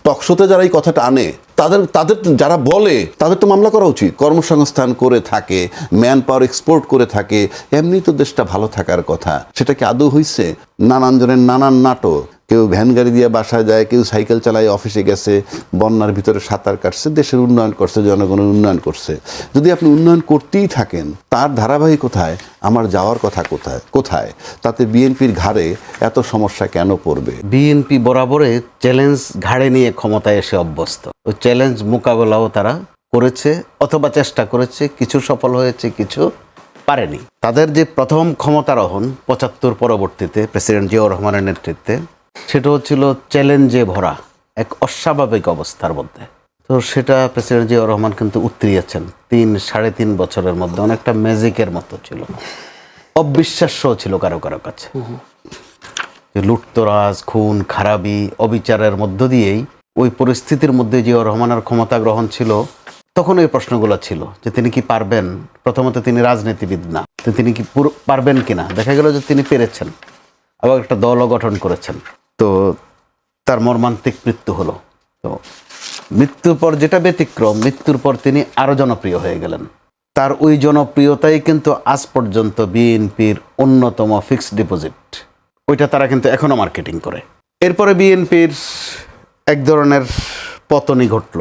টকশোতে যারা এই কথাটা আনে তাদের তাদের যারা বলে তাদের তো মামলা করা উচিত। কর্মসংস্থান করে থাকে, ম্যান পাওয়ার এক্সপোর্ট করে থাকে, এমনি তো দেশটা ভালো থাকার কথা। সেটা কি আদৌ হয়েছে? নানান জনের নানান নাটক, কেউ ভ্যান গাড়ি দিয়ে বাসায় যায়, কেউ সাইকেল চালায় অফিসে গেছে, বন্যার ভিতরে সাঁতার কাটছে, দেশের উন্নয়ন করছে, জনগণের উন্নয়ন করছে। যদি আপনি উন্নয়ন করতেই থাকেন, তার ধারাবাহিকতায় আমার যাওয়ার কথা কোথায় কোথায়? তাতে বিএনপির ঘাড়ে এত সমস্যা কেন পড়বে? বিএনপি বরাবরে চ্যালেঞ্জ ঘাড়ে নিয়ে ক্ষমতায় এসে অভ্যস্ত। ওই চ্যালেঞ্জ মোকাবেলাও তারা করেছে অথবা চেষ্টা করেছে, কিছু সফল হয়েছে, কিছু পারেনি। তাদের যে প্রথম ক্ষমতারোহণ ৭৫ পরবর্তীতে প্রেসিডেন্ট জিয়াউর রহমানের নেতৃত্বে, সেটা হচ্ছিল চ্যালেঞ্জে ভরা এক অস্বাভাবিক অবস্থার মধ্যে। তো সেটা প্রেসিডেন্ট জিয়াউর রহমান কিন্তু উতরিয়েছেন ৩-৩.৫ বছরের মধ্যে। অনেকটা ম্যাজিকের মতো ছিল, অবিশ্বাস্য ছিল কারো কারো কাছে। যে লুটতরাজ, খুন খারাপি, অবিচারের মধ্য দিয়েই ওই পরিস্থিতির মধ্যে জিয়াউর রহমানের ক্ষমতা গ্রহণ ছিল। তখন এই প্রশ্নগুলো ছিল যে তিনি কি পারবেন। প্রথমত তিনি রাজনীতিবিদ না, তো তিনি কি পারবেন কিনা। দেখা গেল যে তিনি পেরেছেন, আবার একটা দলও গঠন করেছেন। তো তার মর্মান্তিক মৃত্যু হলো। তো মৃত্যুর পর যেটা ব্যতিক্রম, মৃত্যুর পর তিনি আরও জনপ্রিয় হয়ে গেলেন। তার ওই জনপ্রিয়তাই কিন্তু আজ পর্যন্ত বিএনপির অন্যতম ফিক্সড ডিপোজিট। ওইটা তারা কিন্তু এখনও মার্কেটিং করে। এরপরে বিএনপির এক ধরনের পতনই ঘটল।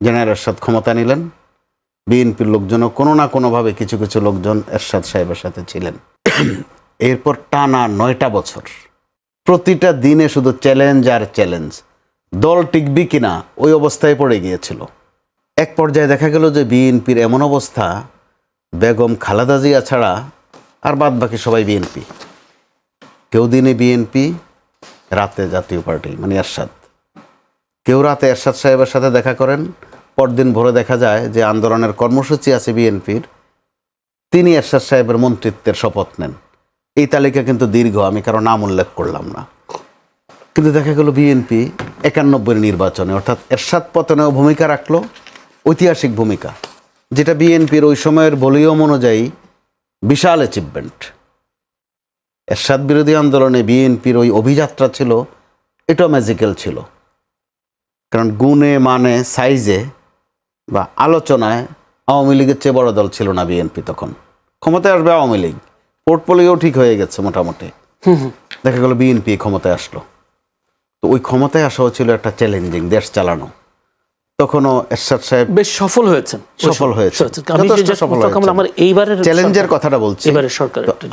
জেনারেল এরশাদ ক্ষমতা নিলেন। বিএনপির লোকজনও কোনো না কোনোভাবে কিছু কিছু লোকজন এরশাদ সাহেবের সাথে ছিলেন। এরপর টানা ৯টা বছর প্রতিটা দিনে শুধু চ্যালেঞ্জ আর চ্যালেঞ্জ। দল টিকবি কিনা ওই অবস্থায় পড়ে গিয়েছিল। এক পর্যায়ে দেখা গেল যে বিএনপির এমন অবস্থা, বেগম খালেদা জিয়া ছাড়া আর বাদ বাকি সবাই বিএনপি। কেউ দিনে বিএনপি, রাতে জাতীয় পার্টি মানে এরশাদ। কেউ রাতে এরশাদ সাহেবের সাথে দেখা করেন, পরদিন ভোরে দেখা যায় যে আন্দোলনের কর্মসূচি আছে বিএনপির, তিনি এরশাদ সাহেবের মন্ত্রিত্বের শপথ নেন। এই তালিকা কিন্তু দীর্ঘ, আমি কারো নাম উল্লেখ করলাম না। কিন্তু দেখা গেল বিএনপি ৯১ নির্বাচনে, অর্থাৎ এরশাদ পতনেও ভূমিকা রাখলো, ঐতিহাসিক ভূমিকা, যেটা বিএনপির ওই সময়ের ভলিউম অনুযায়ী বিশাল অ্যাচিভমেন্ট। এরশাদ বিরোধী আন্দোলনে বিএনপির ওই অভিযাত্রা ছিল, এটাও ম্যাজিক্যাল ছিল। কারণ গুণে মানে সাইজে বা আলোচনায় আওয়ামী লীগের চেয়ে বড় দল ছিল না বিএনপি। তখন ক্ষমতায় আসবে আওয়ামী লীগ, পোর্টফোলিও ঠিক হয়ে গেছে মোটামুটি। দেখা গেল বিএনপি ক্ষমতায় আসলো। তো ওই ক্ষমতায় আসাও ছিল একটা চ্যালেঞ্জিং, দেশ চালানো। তখনও এরশাদ সাহেব বেশ সফল হয়েছেন। আমার এইবারের চ্যালেঞ্জের কথাটা বলছি।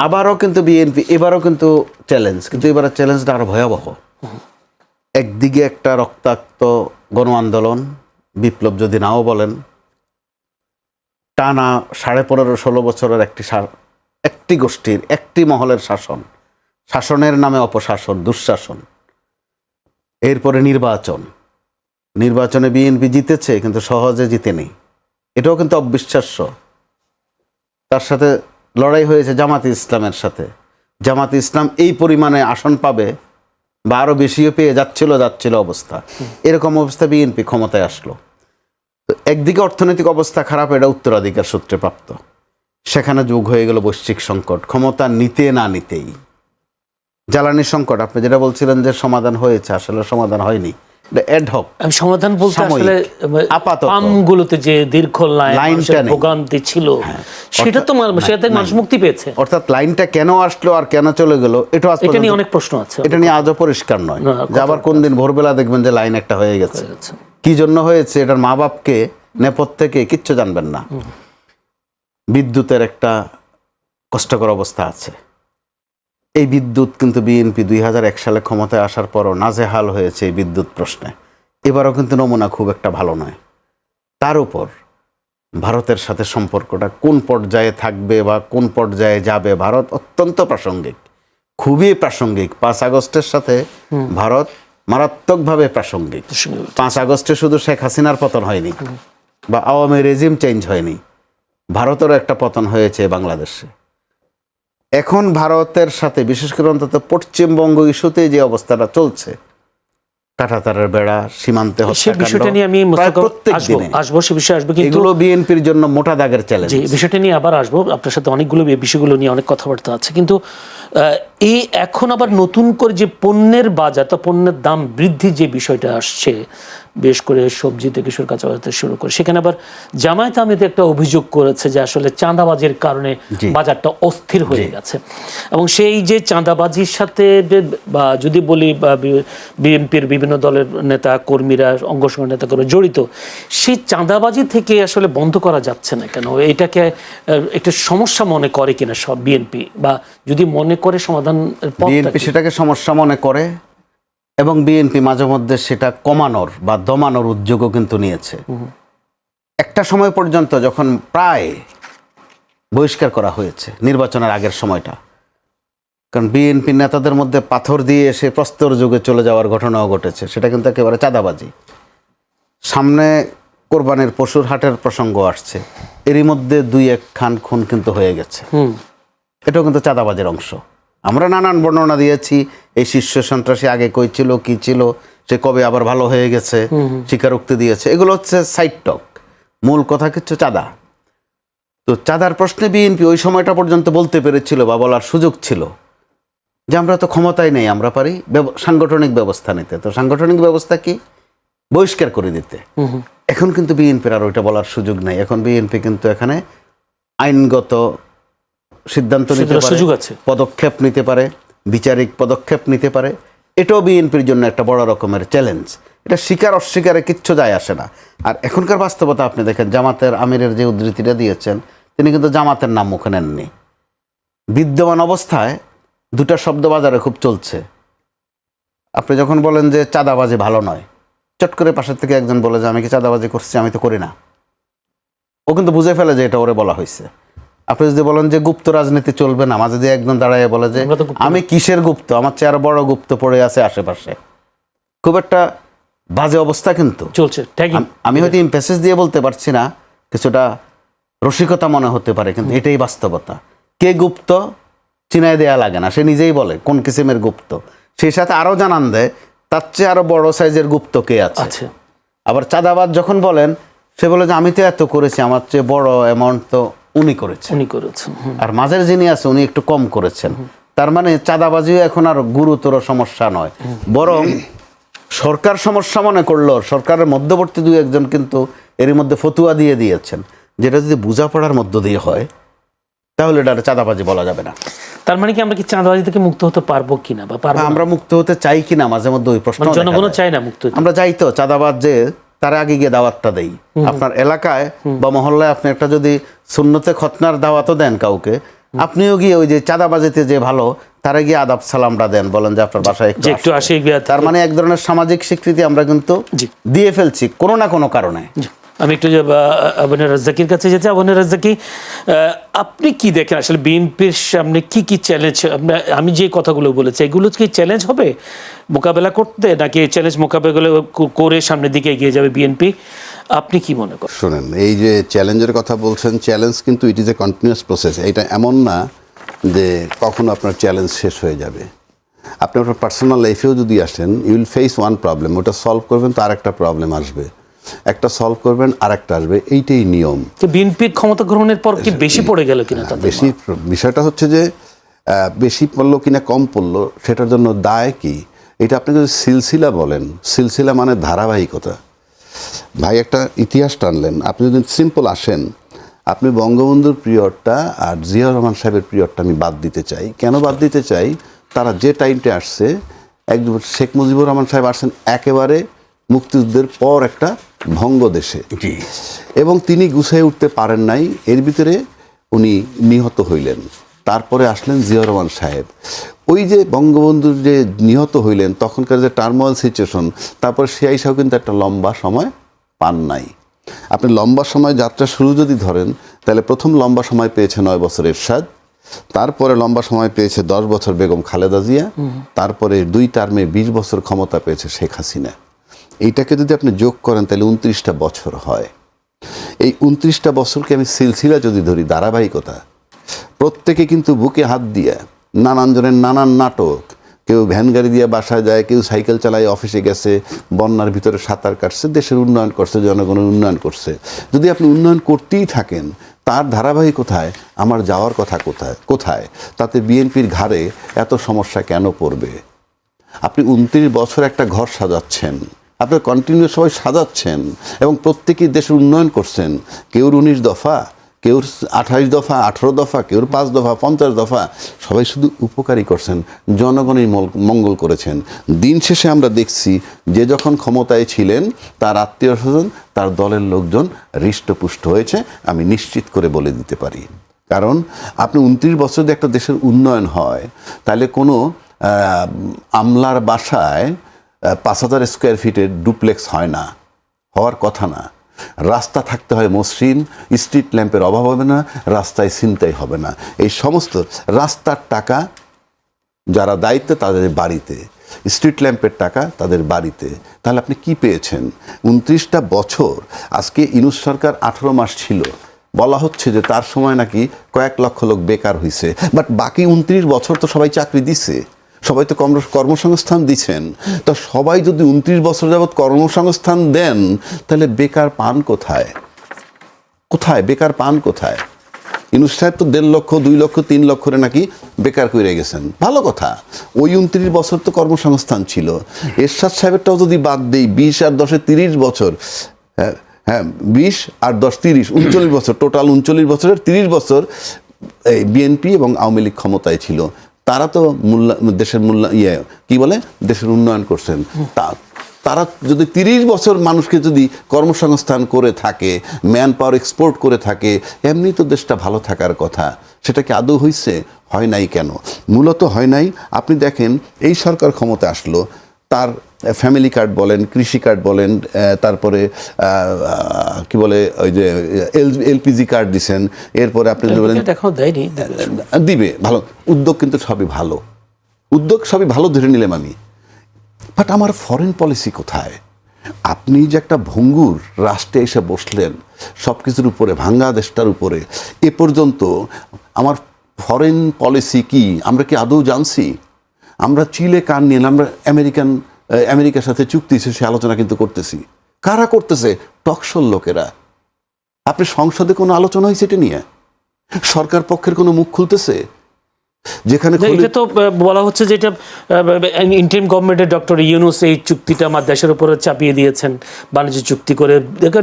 আবারও কিন্তু বিএনপি এবারও কিন্তু চ্যালেঞ্জ, কিন্তু এবারের চ্যালেঞ্জটা আরো ভয়াবহ। একদিকে একটা রক্তাক্ত গণ আন্দোলন, বিপ্লব যদি নাও বলেন, টানা ১৫-১৬ বছরের একটি গোষ্ঠীর, একটি মহলের শাসন, শাসনের নামে অপশাসন, দুঃশাসন। এরপরে নির্বাচনে বিএনপি জিতেছে, কিন্তু সহজে জিতেনি, এটাও কিন্তু অবিশ্বাস্য। তার সাথে লড়াই হয়েছে জামাতে ইসলামের সাথে। জামাতে ইসলাম এই পরিমাণে আসন পাবে বা আরো বেশিও পেয়ে যাচ্ছিল অবস্থা। এরকম অবস্থা বিএনপি ক্ষমতায় আসলো। তো একদিকে অর্থনৈতিক অবস্থা খারাপ, এটা উত্তরাধিকার সূত্রে প্রাপ্ত। সেখানে যোগ হয়ে গেল বৈশ্বিক সংকট, ক্ষমতা নিতে না নিতেই। জ্বালানি সংকট, আপনি যেটা বলছিলেন যে সমাধান হয়েছে, আসলে সমাধান হয়নি। সমাধান বলতে আসলে আপাতত আমগুলোতে যে দীর্ঘ লাইনটা ভোগান্তি ছিল, সেটা তো মানুষ মুক্তি পেয়েছে। অর্থাৎ লাইনটা কেন আসলো আর কেন চলে গেল, এটা নিয়ে অনেক প্রশ্ন আছে। এটা নিয়ে আজও পরিষ্কার নয়। যে আবার কোন দিন ভোরবেলা দেখবেন যে লাইন একটা হয়ে গেছে। কি জন্য হয়েছে, এটার মা বাপকে নেপথ্যে কিচ্ছু জানবেন না। বিদ্যুতের একটা কষ্টকর অবস্থা আছে। এই বিদ্যুৎ কিন্তু বিএনপি ২০০১ সালে ক্ষমতায় আসার পরও নাজেহাল হয়েছে এই বিদ্যুৎ প্রশ্নে। এবারও কিন্তু নমুনা খুব একটা ভালো নয়। তার উপর ভারতের সাথে সম্পর্কটা কোন পর্যায়ে থাকবে বা কোন পর্যায়ে যাবে, ভারত অত্যন্ত প্রাসঙ্গিক, খুবই প্রাসঙ্গিক। ৫ আগস্টের সাথে ভারত মারাত্মকভাবে প্রাসঙ্গিক। ৫ আগস্টে শুধু শেখ হাসিনার পতন হয়নি বা আওয়ামী রেজিম চেঞ্জ হয়নি, ভারতেরও একটা পতন হয়েছে বাংলাদেশে। এখন ভারতের সাথে বিশেষ করে অন্তত পশ্চিমবঙ্গ ইস্যুতে যে অবস্থাটা চলছে, কাঁটাতারের বেড়া, সীমান্তে সে হত্যাকাণ্ড, বিষয়টা নিয়ে আমি প্রায় প্রত্যেক দিনে আসবো সে বিষয়ে আসবো, কিন্তু এগুলো বিএনপির জন্য মোটা দাগের চ্যালেঞ্জ। যে বিষয়টা নিয়ে আবার আসবো, আপনার সাথে অনেকগুলো এই বিষয়গুলো নিয়ে অনেক কথাবার্তা আছে, কিন্তু এই এখন আবার নতুন করে যে পণ্যের বাজার, তো পণ্যের দাম বৃদ্ধি যে বিষয়টা আসছে, বেশ করে সবজি থেকে কাঁচা বাজার থেকে শুরু করে, সেখানে আবার জামায়াত আমিতে একটা অভিযোগ করেছে যে আসলে চাঁদাবাজির কারণে বাজারটা অস্থির হয়ে গেছে, এবং সেই যে চাঁদাবাজির সাথে বা যদি বলি বিএনপির বিভিন্ন দলের নেতা কর্মীরা, অঙ্গ সংগঠনের নেতা কর্মী জড়িত, সেই চাঁদাবাজি থেকে আসলে বন্ধ করা যাচ্ছে না কেন? এটাকে একটা সমস্যা মনে করে কিনা সব বিএনপি, বা যদি মনে করে সমাধান বিএনপি সেটাকে সমস্যা মনে করে, এবং বিএনপি মাঝে মধ্যে সেটা কমানোর বা দমানোর উদ্যোগও কিন্তু নিয়েছে। একটা সময় পর্যন্ত যখন প্রায় বহিষ্কার করা হয়েছে নির্বাচনের আগের সময়টা, কারণ বিএনপি নেতাদের মধ্যে পাথর দিয়ে এসে প্রস্তর যুগে চলে যাওয়ার ঘটনাও ঘটেছে, সেটা কিন্তু একেবারে চাঁদাবাজি। সামনে কোরবানির পশুর হাটের প্রসঙ্গ আসছে, এরই মধ্যে 2-1 খান খুন কিন্তু হয়ে গেছে, এটাও কিন্তু চাঁদাবাজির অংশ। আমরা নানান বর্ণনা দিয়েছি, এই শীর্ষ সন্ত্রাসী আগে কই ছিল, কি ছিল, সে কবে আবার ভালো হয়ে গেছে, স্বীকারোক্তি দিয়েছে, এগুলো হচ্ছে সাইড টক। মূল কথা কিছু চাঁদা। তো চাঁদার প্রশ্নে বিএনপি ওই সময়টা পর্যন্ত বলতে পেরেছিল বা বলার সুযোগ ছিল যে আমরা তো ক্ষমতায় নেই, আমরা পারি সাংগঠনিক ব্যবস্থা নিতে। তো সাংগঠনিক ব্যবস্থা কি? বহিষ্কার করে দিতে। এখন কিন্তু বিএনপির আর ওইটা বলার সুযোগ নাই। এখন বিএনপি কিন্তু এখানে আইনগত সিদ্ধান্ত নিতে পারে, পদক্ষেপ নিতে পারে, বিচারিক পদক্ষেপ নিতে পারে। এটাও বিএনপির জন্য একটা বড় রকমের চ্যালেঞ্জ। এটা স্বীকার অস্বীকারে কিচ্ছু যায় আসে না। আর এখনকার বাস্তবতা আপনি দেখেন, জামাতের আমিরের যে উদ্ধৃতিটা দিয়েছেন, তিনি কিন্তু জামাতের নাম মুখে নেননি। বিদ্যমান অবস্থায় দুটা শব্দ বাজারে খুব চলছে। আপনি যখন বলেন যে চাঁদাবাজি ভালো নয়, চট করে পাশের থেকে একজন বলে যে আমি কি চাঁদাবাজি করছি, আমি তো করি না, ও কিন্তু বুঝে ফেলে যে এটা ওরে বলা হয়েছে। আপনি যদি বলেন যে গুপ্ত রাজনীতি চলবে না, মাঝে দিয়ে একজন দাঁড়ায় বলে যে আমি কিসের গুপ্ত, আমার চেয়ে আরো বড় গুপ্ত পড়ে আছে আশেপাশে, খুব একটা বাজে অবস্থা কিন্তু চলছে। আমি হয়তো ইমপ্যাসেজ দিয়ে বলতে পারছি না, কিছুটা রসিকতা মনে হতে পারে, কিন্তু এটাই বাস্তবতা। কে গুপ্ত চিনায় দেয়া লাগে না, সে নিজেই বলে কোন কিসিমের গুপ্ত, সেই সাথে আরো জানান দেয় তার চেয়ে আরো বড় সাইজের গুপ্ত কে আছে। আবার চাঁদাবাদ যখন বলেন, সে বলে যে আমি তো এত করেছি, আমার চেয়ে বড় অ্যামাউন্ট তো উনি করেছেন, আর মাঝের যিনি আছে উনি একটু কম করেছেন। তার মানে চাঁদাবাজিও এখন আর গুরুতর সমস্যা নয়, বরং সরকার সমস্যা মনে করলো। সরকারের মধ্যবর্তী 2-1 কিন্তু এর মধ্যে ফতুয়া দিয়ে দিয়েছেন, যেটা যদি বোঝাপড়ার মধ্য দিয়ে হয় তাহলে এটা চাঁদাবাজি বলা যাবে না। তার মানে কি আমরা কি চাঁদাবাজি থেকে মুক্ত হতে পারবো কিনা, বা আমরা মুক্ত হতে চাই কিনা মাঝে মধ্যে ওই প্রশ্ন জনগণ চায় না মুক্ত। আমরা চাই তো চাঁদাবাজ যে তার আগে গিয়ে দাওয়াতটা দেই। আপনার এলাকায় বা মহল্লায় আপনি একটা যদি সুন্নতে খতনার দাওয়াতও দেন কাউকে, আপনিও গিয়ে ওই যে চাঁদাবাজিতে যে ভালো, তারা গিয়ে আদাব সালামটা দেন, বলেন যে আপনার বাসায় একটু আসে। তার মানে এক ধরনের সামাজিক স্বীকৃতি আমরা কিন্তু দিয়ে ফেলছি কোনো না কোনো কারণে। আমি একটু আবুনের রাজ্জাকির কাছে যেতে। আবুনের রাজ্জাকি, আপনি কি দেখেন আসলে বিএনপির সামনে কি কি চ্যালেঞ্জ? আমি যে কথাগুলো বলেছি, এগুলো কি চ্যালেঞ্জ হবে মোকাবেলা করতে, নাকি চ্যালেঞ্জ মোকাবেলা করে সামনের দিকে এগিয়ে যাবে বিএনপি? আপনি কি মনে করেন? শোনেন, এই যে চ্যালেঞ্জের কথা বলছেন, চ্যালেঞ্জ কিন্তু it is a continuous process. এটা এমন না যে কখনো আপনার চ্যালেঞ্জ শেষ হয়ে যাবে। আপনি আপনার পার্সোনাল লাইফেও যদি আসেন, you will face one problem, ওটা সলভ করবেন তো আরেকটা প্রবলেম আসবে, একটা সলভ করবেন আরেকটা আসবে, এইটাই নিয়ম। তো বিএনপির ক্ষমতা গ্রহণের পর কি বেশি পড়ে গেল কিনা? বেশি বিষয়টা হচ্ছে যে বেশি পড়লো কিনা কম পড়লো সেটার জন্য দায় কি? এটা আপনি যদি সিলসিলা বলেন, সিলসিলা মানে ধারাবাহিকতা। ভাই একটা ইতিহাস টানলেন, আপনি যদি সিম্পল আসেন, আপনি বঙ্গবন্ধুর পিরিয়ডটা আর জিয়াউর রহমান সাহেবের পিরিয়ডটা আমি বাদ দিতে চাই। কেন বাদ দিতে চাই? তারা যে টাইমটা আসছে, একদম শেখ মুজিবুর রহমান সাহেব আসছেন একেবারে মুক্তিযুদ্ধের পর একটা ভঙ্গ দেশে, এবং তিনি গুছিয়ে উঠতে পারেন নাই, এর ভিতরে উনি নিহত হইলেন। তারপরে আসলেন জিয়াউর রহমান সাহেব। ওই যে বঙ্গবন্ধুর যে নিহত হইলেন, তখনকার যে টার্মোয়াল সিচুয়েশন, তারপরে সেই হিসাবে কিন্তু একটা লম্বা সময় পান নাই। আপনি লম্বা সময় যাত্রা শুরু যদি ধরেন, তাহলে প্রথম লম্বা সময় পেয়েছে 9 বছর এরশাদ, তারপরে লম্বা সময় পেয়েছে 10 বছর বেগম খালেদা জিয়া, তারপরে 2 টার্মে 20 বছর ক্ষমতা পেয়েছে শেখ হাসিনা। এইটাকে যদি আপনি যোগ করেন তাহলে 29টা বছর হয়। এই 29টা বছরকে আমি সিলসিলা যদি ধরি, ধারাবাহিকতা, প্রত্যেকে কিন্তু বুকে হাত দিয়ে নানান জনের নানান নাটক, কেউ ভ্যান গাড়ি দিয়ে বাসায় যায়, কেউ সাইকেল চালায় অফিসে গেছে, বন্যার ভিতরে সাঁতার কাটছে, দেশের উন্নয়ন করছে, জনগণের উন্নয়ন করছে। যদি আপনি উন্নয়ন করতেই থাকেন, তার ধারাবাহিকতায় আমার যাওয়ার কথা কোথায়? তাতে বিএনপির ঘাড়ে এত সমস্যা কেন পড়বে? আপনি 29 বছর একটা ঘর সাজাচ্ছেন, আপনি কন্টিনিউ সবাই সাজাচ্ছেন এবং প্রত্যেকেই দেশের উন্নয়ন করছেন। কেউ 19 দফা, কেউ 28 দফা, 18 দফা, কেউ 5 দফা, 50 দফা, সবাই শুধু উপকারী করছেন, জনগণের মঙ্গল করেছেন। দিন শেষে আমরা দেখছি যে যখন ক্ষমতায় ছিলেন তার আত্মীয় স্বজন, তার দলের লোকজন হৃষ্টপুষ্ট হয়েছে, আমি নিশ্চিত করে বলে দিতে পারি। কারণ আপনি 29 বছর যদি একটা দেশের উন্নয়ন হয়, তাহলে কোনো আমলার বাসায় 5000 স্কোয়ার ফিটের ডুপ্লেক্স হয় না, হওয়ার কথা না। রাস্তা থাকতে হয় মসৃণ, স্ট্রিট ল্যাম্পের অভাব হবে না, রাস্তায় ছিনতাই হবে না। এই সমস্ত রাস্তার টাকা যারা দায়িত্বে তাদের বাড়িতে, স্ট্রিট ল্যাম্পের টাকা তাদের বাড়িতে। তাহলে আপনি কি পেয়েছেন? 29টা বছর। আজকে ইউনূস সরকার 18 মাস ছিল, বলা হচ্ছে যে তার সময় নাকি কয়েক লক্ষ লোক বেকার হয়েছে, বাট বাকি 29 বছর তো সবাই চাকরি দিছে, সবাই তো কর্মসংস্থান দিচ্ছেন। তা সবাই যদি 29 বছর যাবৎ কর্মসংস্থান দেন, তাহলে বেকার পান কোথায়? বেকার পান কোথায়? ইউনূস সাহেব তো 1.5 লক্ষ, 2 লক্ষ, 3 লক্ষরে নাকি বেকার করে গেছেন, ভালো কথা। ওই 29 বছর তো কর্মসংস্থান ছিল। এরশাদ সাহেবেরটাও যদি বাদ দেই, 20 আর 10 30 বছর, হ্যাঁ 20 আর 10 30 39 বছর, টোটাল 39 বছরের 30 বছর এই বিএনপি এবং আওয়ামী লীগ ক্ষমতায় ছিল। তারা তো দেশের দেশের উন্নয়ন করছেন। তারা যদি 30 বছর মানুষকে যদি কর্মসংস্থান করে থাকে, ম্যান পাওয়ার এক্সপোর্ট করে থাকে, এমনি তো দেশটা ভালো থাকার কথা। সেটা কি আদৌ হয়েছে? হয় নাই। কেন? মূলত হয় নাই। আপনি দেখেন, এই সরকার ক্ষমতা আসলো, তার ফ্যামিলি কার্ড বলেন, কৃষি কার্ড বলেন, তারপরে কি বলে ওই যে এলপিজি কার্ড দিছেন, এরপরে আপনি বলেন দিবে, ভালো উদ্যোগ, কিন্তু সবই ভালো উদ্যোগ, সবই ভালো ধরে নিলাম আমি। বাট আমার ফরেন পলিসি কোথায়? আপনি যে একটা ভঙ্গুর রাষ্ট্রে এসে বসলেন, সব কিছুর উপরে, ভাঙ্গা দেশটার উপরে, এ পর্যন্ত আমার ফরেন পলিসি কি আমরা কি আদৌ জানছি? আমরা চিলে কান নিয়ে আমরা আমেরিকার সাথে চুক্তি সে আলোচনা কিন্তু করতেছি। কারা করতেছে? টকশোর লোকেরা। আপনি সংসদে কোনো আলোচনা হয়েছে এটা নিয়ে? সরকার পক্ষের কোনো মুখ খুলতেছে? যেখানে এটা তো বলা হচ্ছে যে এটা ইন্টারিম গভর্নমেন্টের ডক্টর ইউনূস এই চুক্তিটা আমার দেশের উপরে চাপিয়ে দিয়েছেন, বাণিজ্য চুক্তি করে।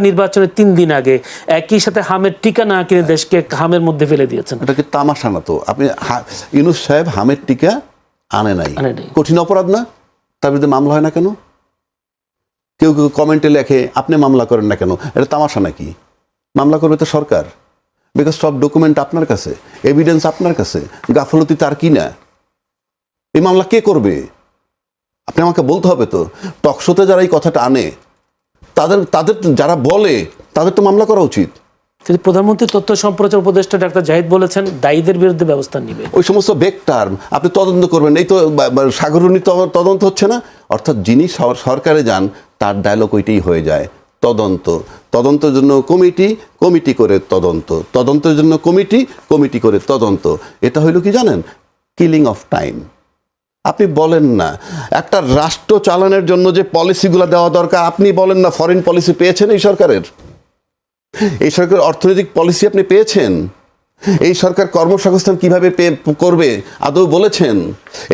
নির্বাচনের 3 দিন আগে একই সাথে হামের টিকা না কিনে দেশকে হামের মধ্যে ফেলে দিয়েছেন। এটা কি তামাশা না? তো আপনি ইউনূস সাহেব হামের টিকা আনে নাই, কঠিন অপরাধ না? তার বিরুদ্ধে মামলা হয় না কেন? কেউ কেউ কমেন্টে লেখে আপনি মামলা করেন না কেন? এটা তামাশা নাকি? মামলা করবে তো সরকার, বিকজ সব ডকুমেন্ট আপনার কাছে, এভিডেন্স আপনার কাছে, গাফলতি তার কি না? এই মামলা কে করবে? আপনি আমাকে বলতে হবে তো। টকশোতে যারা এই কথাটা আনে, তাদের যারা বলে, তাদের তো মামলা করা উচিত। কিন্তু প্রধানমন্ত্রী তথ্য সম্প্রচার উপদেষ্টা ডাক্তার জাহিদ বলেছেন দায়ীদের বিরুদ্ধে ব্যবস্থা নেবে। ওই সমস্ত বেক টার্ম আপনি তদন্ত করবেন, এই তো সাগরণী তদন্ত হচ্ছে না? অর্থাৎ যিনি সরকারে যান তার ডায়লগ ওইটাই হয়ে যায়, তদন্তের জন্য কমিটি করে তদন্তের জন্য কমিটি করে তদন্ত। এটা হইল কি জানেন? Killing of time. আপনি বলেন না একটা রাষ্ট্র চালানোর জন্য যে পলিসিগুলো দেওয়া দরকার, আপনি বলেন না ফরেন পলিসি পেয়েছেন এই সরকারের? এই সরকারের অর্থনৈতিক পলিসি আপনি পেয়েছেন? এই সরকার কর্মসংস্থান কিভাবে করবে আদৌ বলেছেন?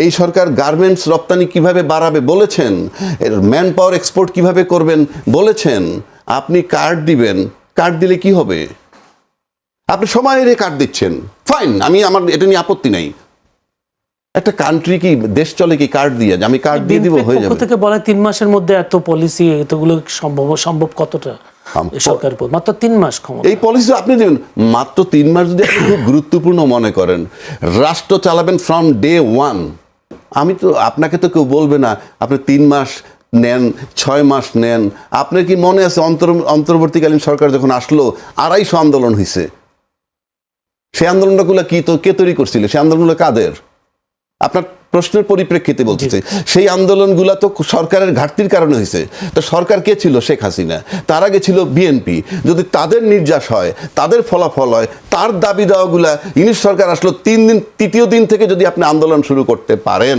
এই সরকার গার্মেন্টস রপ্তানি কিভাবে বাড়াবে বলেছেন? এর ম্যান পাওয়ার এক্সপোর্ট কিভাবে করবেন বলেছেন? আপনি কার্ড দিবেন, কার্ড দিলে কি হবে? আপনি সময়ের কার্ড দিচ্ছেন, ফাইন, আমার এটা নিয়ে আপত্তি নাই। একটা কান্ট্রি কি দেশ চলে কি কার্ড দিয়ে? আমি কার্ড দিয়ে দিব, হয়ে যাবে। থেকে বলে 3 মাসের মধ্যে এত পলিসি, এতগুলো সম্ভব কতটা? সরকার মাত্র 3 মাস ক্ষমতা। এই পলিসি আপনি দেবেন মাত্র 3 মাস। যদি আপনি খুব গুরুত্বপূর্ণ মনে করেন, রাষ্ট্র চালাবেন ফ্রম ডে 1, আমি তো আপনাকে তো কেউ বলবে না আপনি 3 মাস নেন, 6 মাস নেন। আপনার কি মনে আছে অন্তর্বর্তীকালীন সরকার যখন আসলো 250 আন্দোলন হয়েছে? সেই আন্দোলনগুলো কে তৈরি করছিল? সেই আন্দোলনগুলো কাদের? আপনার প্রশ্নের পরিপ্রেক্ষিতে বলতেছে, সেই আন্দোলনগুলো তো সরকারের ঘাটতির কারণে হয়েছে। তো সরকার কে ছিল? শেখ হাসিনা। তার আগে ছিল বিএনপি। যদি তাদের নির্যাস হয়, তাদের ফলাফল হয়, তার দাবি দেওয়াগুলা, ইউনূস সরকার আসলো 3 দিন, তৃতীয় দিন থেকে যদি আপনি আন্দোলন শুরু করতে পারেন,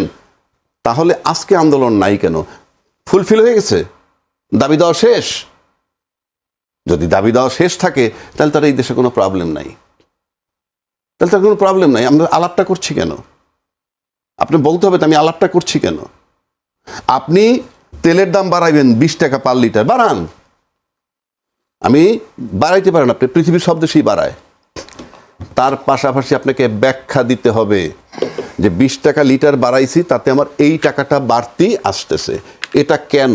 তাহলে আজকে আন্দোলন নাই কেন? ফুলফিল হয়ে গেছে? দাবি দেওয়া শেষ? যদি দাবি দেওয়া শেষ থাকে তাহলে তার এই দেশে কোনো প্রবলেম নাই, তাহলে তার কোনো প্রবলেম নাই। আমরা আলাপটা করছি কেন? আপনি বলতে হবে তো আমি আলাপটা করছি কেন। আপনি তেলের দাম বাড়াইবেন 20 টাকা পার লিটার, বাড়ান। আমি বাড়াইতে পারেন, আপনি পৃথিবীর সব দেশেই বাড়ায়। তার পাশাপাশি আপনাকে ব্যাখ্যা দিতে হবে যে 20 টাকা লিটার বাড়াইছি, তাতে আমার এই টাকাটা বাড়তি আসতেছে, এটা কেন।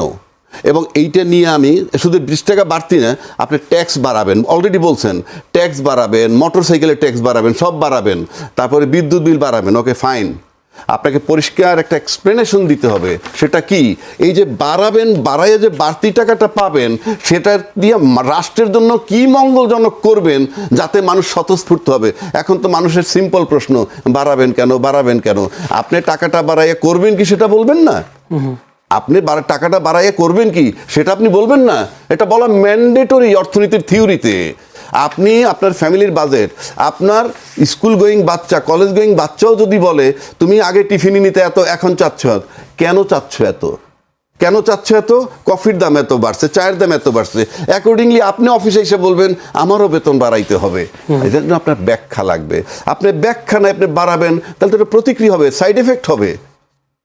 এবং এইটা নিয়ে আমি শুধু 20 টাকা বাড়তি না, আপনি ট্যাক্স বাড়াবেন, অলরেডি বলছেন ট্যাক্স বাড়াবেন, মোটর সাইকেলের ট্যাক্স বাড়াবেন, সব বাড়াবেন, তারপরে বিদ্যুৎ বিল বাড়াবেন, ওকে ফাইন। আপনাকে পরিষ্কার একটা এক্সপ্লেনেশন দিতে হবে, সেটা কি, এই যে বাড়াবেন, বাড়াইয়া যে বাড়তি টাকাটা পাবেন সেটা দিয়ে রাষ্ট্রের জন্য কি মঙ্গলজনক করবেন যাতে মানুষ স্বতঃস্ফূর্ত হবে। এখন তো মানুষের সিম্পল প্রশ্ন, বাড়াবেন কেন, বাড়াবেন কেন? আপনি টাকাটা বাড়াইয়া করবেন কি সেটা বলবেন না? আপনি টাকাটা বাড়াইয়া করবেন কি সেটা আপনি বলবেন না? এটা বলা ম্যান্ডেটরি অর্থনীতির থিওরিতে। আপনি আপনার ফ্যামিলির বাজেট, আপনার স্কুল গোয়িং বাচ্চা, কলেজ গোয়িং বাচ্চাও যদি বলে তুমি আগে টিফিন নিতে এত, এখন চাচ্ছ কেন, চাচ্ছ এত কেন, চাচ্ছ এত, কফির দাম এত বাড়ছে, চায়ের দাম এত বাড়ছে, অ্যাকর্ডিংলি আপনি অফিসে এসে বলবেন আমারও বেতন বাড়াইতে হবে। এই জন্য আপনার ব্যাখ্যা লাগবে। আপনি ব্যাখ্যা না আপনি বাড়াবেন তাহলে তো একটা প্রতিক্রিয়া হবে, সাইড এফেক্ট হবে।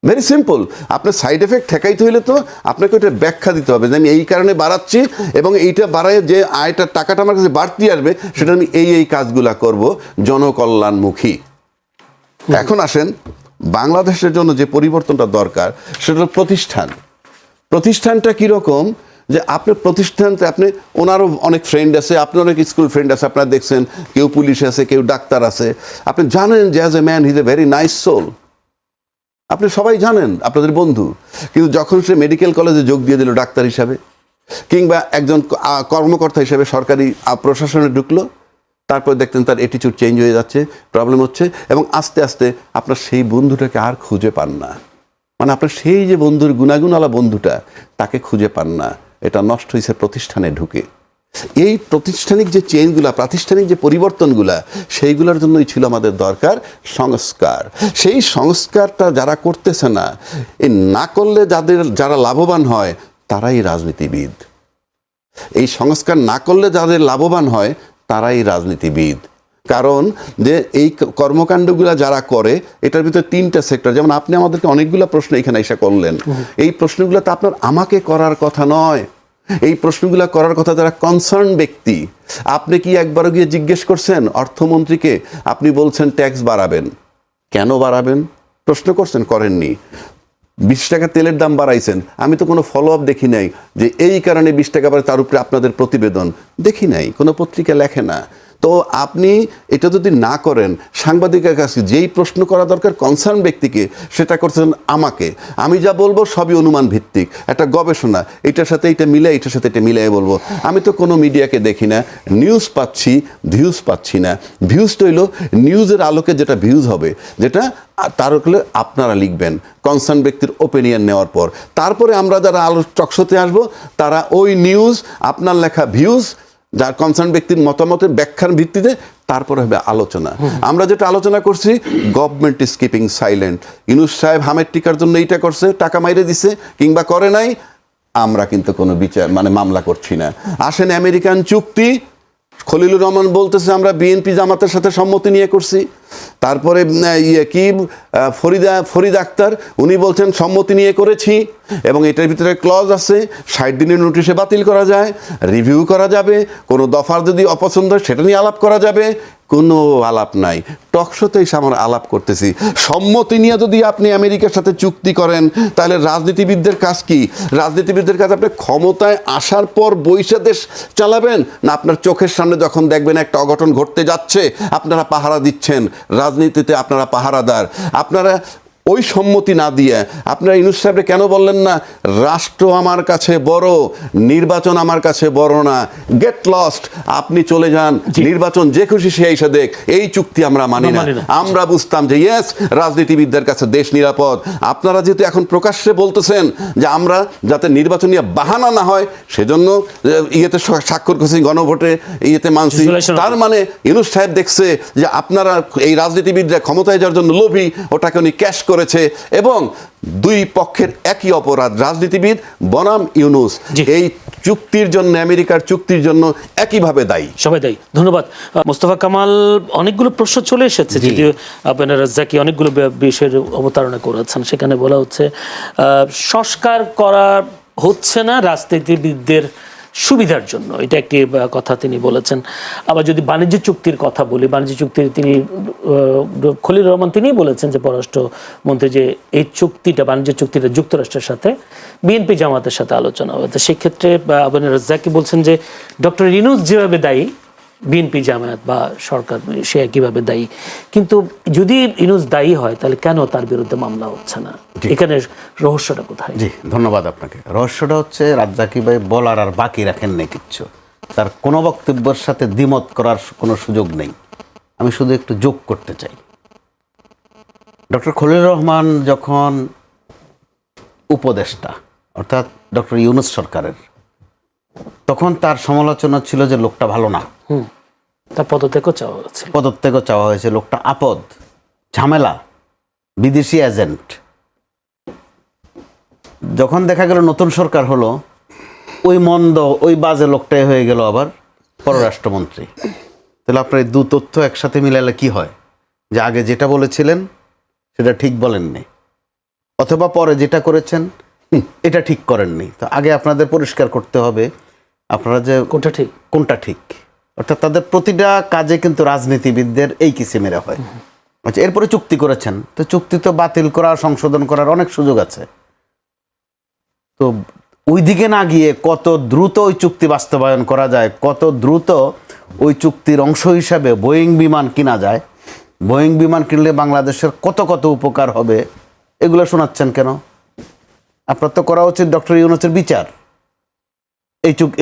Very simple. আপনার সাইড এফেক্ট ঠেকাইতে হইলে তো আপনাকে ওইটা ব্যাখ্যা দিতে হবে যে আমি এই কারণে বাড়াচ্ছি এবং এইটা বাড়ায় যে আয়টা, টাকাটা আমার কাছে বাড়তি আসবে, সেটা আমি এই কাজগুলা করব জনকল্যাণমুখী। এখন আসেন বাংলাদেশের জন্য যে পরিবর্তনটা দরকার সেটা হলো প্রতিষ্ঠানটা কীরকম, যে আপনার প্রতিষ্ঠানতে আপনি, ওনারও অনেক ফ্রেন্ড আছে, আপনার অনেক স্কুল ফ্রেন্ড আছে, আপনারা দেখছেন কেউ পুলিশ আছে, কেউ ডাক্তার আছে, আপনি জানেন যে as a man he is a very nice soul, আপনি সবাই জানেন, আপনাদের বন্ধু। কিন্তু যখন সে মেডিকেল কলেজে যোগ দিয়ে দিল ডাক্তার হিসাবে, কিংবা একজন কর্মকর্তা হিসাবে সরকারি প্রশাসনে ঢুকলো, তারপর দেখতেন তার অ্যাটিটিউড চেঞ্জ হয়ে যাচ্ছে, প্রবলেম হচ্ছে, এবং আস্তে আস্তে আপনার সেই বন্ধুটাকে আর খুঁজে পান না। মানে আপনার সেই যে বন্ধুর গুণাগুণওয়ালা বন্ধুটা, তাকে খুঁজে পান না। এটা নষ্ট হয়েছে প্রতিষ্ঠানে ঢুকে। এই প্রাতিষ্ঠানিক যে চেঞ্জগুলা, প্রাতিষ্ঠানিক যে পরিবর্তনগুলা, সেইগুলোর জন্যই ছিল আমাদের দরকার সংস্কার। সেই সংস্কারটা যারা করতেছে না, এই না করলে যারা লাভবান হয় তারাই রাজনীতিবিদ। এই সংস্কার না করলে যাদের লাভবান হয় তারাই রাজনীতিবিদ। কারণ যে এই কর্মকাণ্ডগুলো যারা করে, এটার ভিতরে 3টা সেক্টর। যেমন আপনি আমাদেরকে অনেকগুলো প্রশ্ন এখানে এসে করলেন, এই প্রশ্নগুলো তো আপনার আমাকে করার কথা নয়, এই প্রশ্নগুলো করার কথা যারা কনসার্ন ব্যক্তি। আপনি কি একবারও গিয়ে জিজ্ঞেস করছেন অর্থমন্ত্রীকে? আপনি বলছেন ট্যাক্স বাড়াবেন, কেন বাড়াবেন প্রশ্ন করছেন? করেননি। 20 টাকা তেলের দাম বাড়াইছেন, আমি তো কোনো ফলো আপ দেখি নাই যে এই কারণে 20 টাকা বাড়ে, তার উপরে আপনাদের প্রতিবেদন দেখি নাই, কোনো পত্রিকা লেখে না। তো আপনি এটা যদি না করেন, সাংবাদিকের কাছে যেই প্রশ্ন করা দরকার কনসার্ন ব্যক্তিকে, সেটা করছেন আমাকে। আমি যা বলবো সবই অনুমান ভিত্তিক, একটা গবেষণা, এটার সাথে এটা মিলে, এটার সাথে এটা মিলাই বলবো। আমি তো কোনো মিডিয়াকে দেখি না, নিউজ পাচ্ছি, ভিউজ পাচ্ছি না। ভিউজটা হইল নিউজের আলোকে যেটা ভিউজ হবে, যেটা তার হলে আপনারা লিখবেন কনসার্ন ব্যক্তির ওপিনিয়ন নেওয়ার পর। তারপরে আমরা যারা টকশোতে আসবো, তারা ওই নিউজ, আপনার লেখা ভিউজ, যার কনসার্ন ব্যক্তির মতামতের ব্যাখ্যার ভিত্তিতে তারপরে হবে আলোচনা। আমরা যেটা আলোচনা করছি, government is keeping silent. Yunus সাহেব হামের টিকার জন্য এইটা করছে, টাকা মাইরে দিছে কিংবা করে নাই, আমরা কিন্তু কোনো বিচার মামলা করছি না। আসেন আমেরিকান চুক্তি, খলিলুর রহমান বলতেছে আমরা বিএনপি জামাতের সাথে সম্মতি নিয়ে করছি। তারপরে ফরিদ আক্তার উনি বলছেন সম্মতি নিয়ে করেছি, এবং এটার ভিতরে ক্লজ আছে 60 দিনের নোটিশে বাতিল করা যায়, রিভিউ করা যাবে, কোনো দফার যদি অপছন্দ হয় সেটা নিয়ে আলাপ করা যাবে। কোনো আলাপ নাই, টকশোতেই আমরা আলাপ করতেছি। সম্মতি নিয়ে যদি আপনি আমেরিকার সাথে চুক্তি করেন, তাহলে রাজনীতিবিদদের কাজ কি? রাজনীতিবিদদের কাজ আপনি ক্ষমতায় আসার পর বৈশা দেশ চালাবেন, না আপনার চোখের সামনে যখন দেখবেন একটা অঘটন ঘটতে যাচ্ছে আপনারা পাহারা দিচ্ছেন? রাজনীতিতে আপনারা পাহারাদার। আপনারা ওই সম্মতি না দিয়ে আপনারা ইউনূস সাহেবরে কেন বললেন না রাষ্ট্র আমার কাছে বড়, নির্বাচন আমার কাছে বড় না, গেট লস্ট, আপনি চলে যান, নির্বাচন যে খুশি সে এসে দেখ, এই চুক্তি আমরা মানি না। আমরা বুঝতাম যে ইয়েস, রাজনীতিবিদদের কাছে দেশ নিরাপদ। আপনারা যেহেতু এখন প্রকাশ্যে বলতেছেন যে আমরা যাতে নির্বাচন নিয়ে বাহানা না হয় সেজন্য ইয়েতে স্বাক্ষর করছি, গণভোটে ইয়েতে মানছি, তার মানে ইউনূস সাহেব দেখছে যে আপনারা এই রাজনীতিবিদরা ক্ষমতায় যাওয়ার জন্য লোভী, ওটাকে উনি ক্যাশ করে করেছে এবং দুই পক্ষের একই অপরাধ। রাজনীতিবিদ বনাম ইউনূস জি। এই চুক্তির জন্য, আমেরিকার চুক্তির জন্য একইভাবে দায়ী। সবাই দায়ী। ধন্যবাদ। মোস্তফা কামাল, অনেকগুলো প্রশ্ন চলে এসেছে, যদিও আপনারা রাজ্জাকি অনেকগুলো বিষয়ের অবতারণা করেছেন। সেখানে বলা হচ্ছে সংস্কার করা হচ্ছে না রাজনীতিবিদদের সুবিধার জন্য, এটা একটি কথা তিনি বলেছেন। আবার যদি বাণিজ্য চুক্তির কথা বলি, বাণিজ্য চুক্তির তিনি খলিল রহমান তিনিই বলেছেন যে পররাষ্ট্রমন্ত্রী, যে এই চুক্তিটা, বাণিজ্য চুক্তিটা যুক্তরাষ্ট্রের সাথে বিএনপি জামাতের সাথে আলোচনা হবে। তো সেক্ষেত্রে আবু রাজ্জাকি বলছেন যে ডক্টর ইউনূস যেভাবে দায়ী, বিএনপি জামায়াত বা সরকার সে একইভাবে দায়ী। কিন্তু যদি ইউনূস দায়ী হয় তাহলে কেন তার বিরুদ্ধে মামলা হচ্ছে না? এখানে রহস্যটা কোথায়? জি, ধন্যবাদ আপনাকে। রহস্যটা হচ্ছে রাজ্জাকি ভাই বলার আর বাকি রাখেন নেই কিচ্ছু, তার কোনো বক্তব্যের সাথে দ্বিমত করার কোনো সুযোগ নেই। আমি শুধু একটু যোগ করতে চাই। ডক্টর খলিল রহমান যখন উপদেষ্টা, অর্থাৎ ডক্টর ইউনূস সরকারের, তখন তার সমালোচনা ছিল যে লোকটা ভালো না, তার পদত্যাগও চাওয়া হচ্ছে। পদত্যাগও চাওয়া হয়েছে, লোকটা আপদ, ঝামেলা, বিদেশি এজেন্ট। যখন দেখা গেল নতুন সরকার হলো, ওই মন্দ, ওই বাজে লোকটাই হয়ে গেল আবার পররাষ্ট্রমন্ত্রী। তাহলে আপনার এই দু তথ্য একসাথে মিলালে কি হয়? যে আগে যেটা বলেছিলেন সেটা ঠিক বলেননি, অথবা পরে যেটা করেছেন এটা ঠিক করেননি। তো আগে আপনাদের পরিষ্কার করতে হবে আপনারা যে কোনটা ঠিক কোনটা ঠিক। অর্থাৎ তাদের প্রতিটা কাজে কিন্তু রাজনীতিবিদদের এই কিসিমেরা হয়। আচ্ছা, এরপরে চুক্তি করেছেন, তো চুক্তি তো বাতিল করা, সংশোধন করার অনেক সুযোগ আছে। তো ওই দিকে না গিয়ে কত দ্রুত ওই চুক্তি বাস্তবায়ন করা যায়, কত দ্রুত ওই চুক্তির অংশ হিসাবে বোয়িং বিমান কিনা যায়, বোয়িং বিমান কিনলে বাংলাদেশের কত কত উপকার হবে, এগুলো শোনাচ্ছেন কেন? আপনার তো করা উচিত ডক্টর ইউনূসের বিচার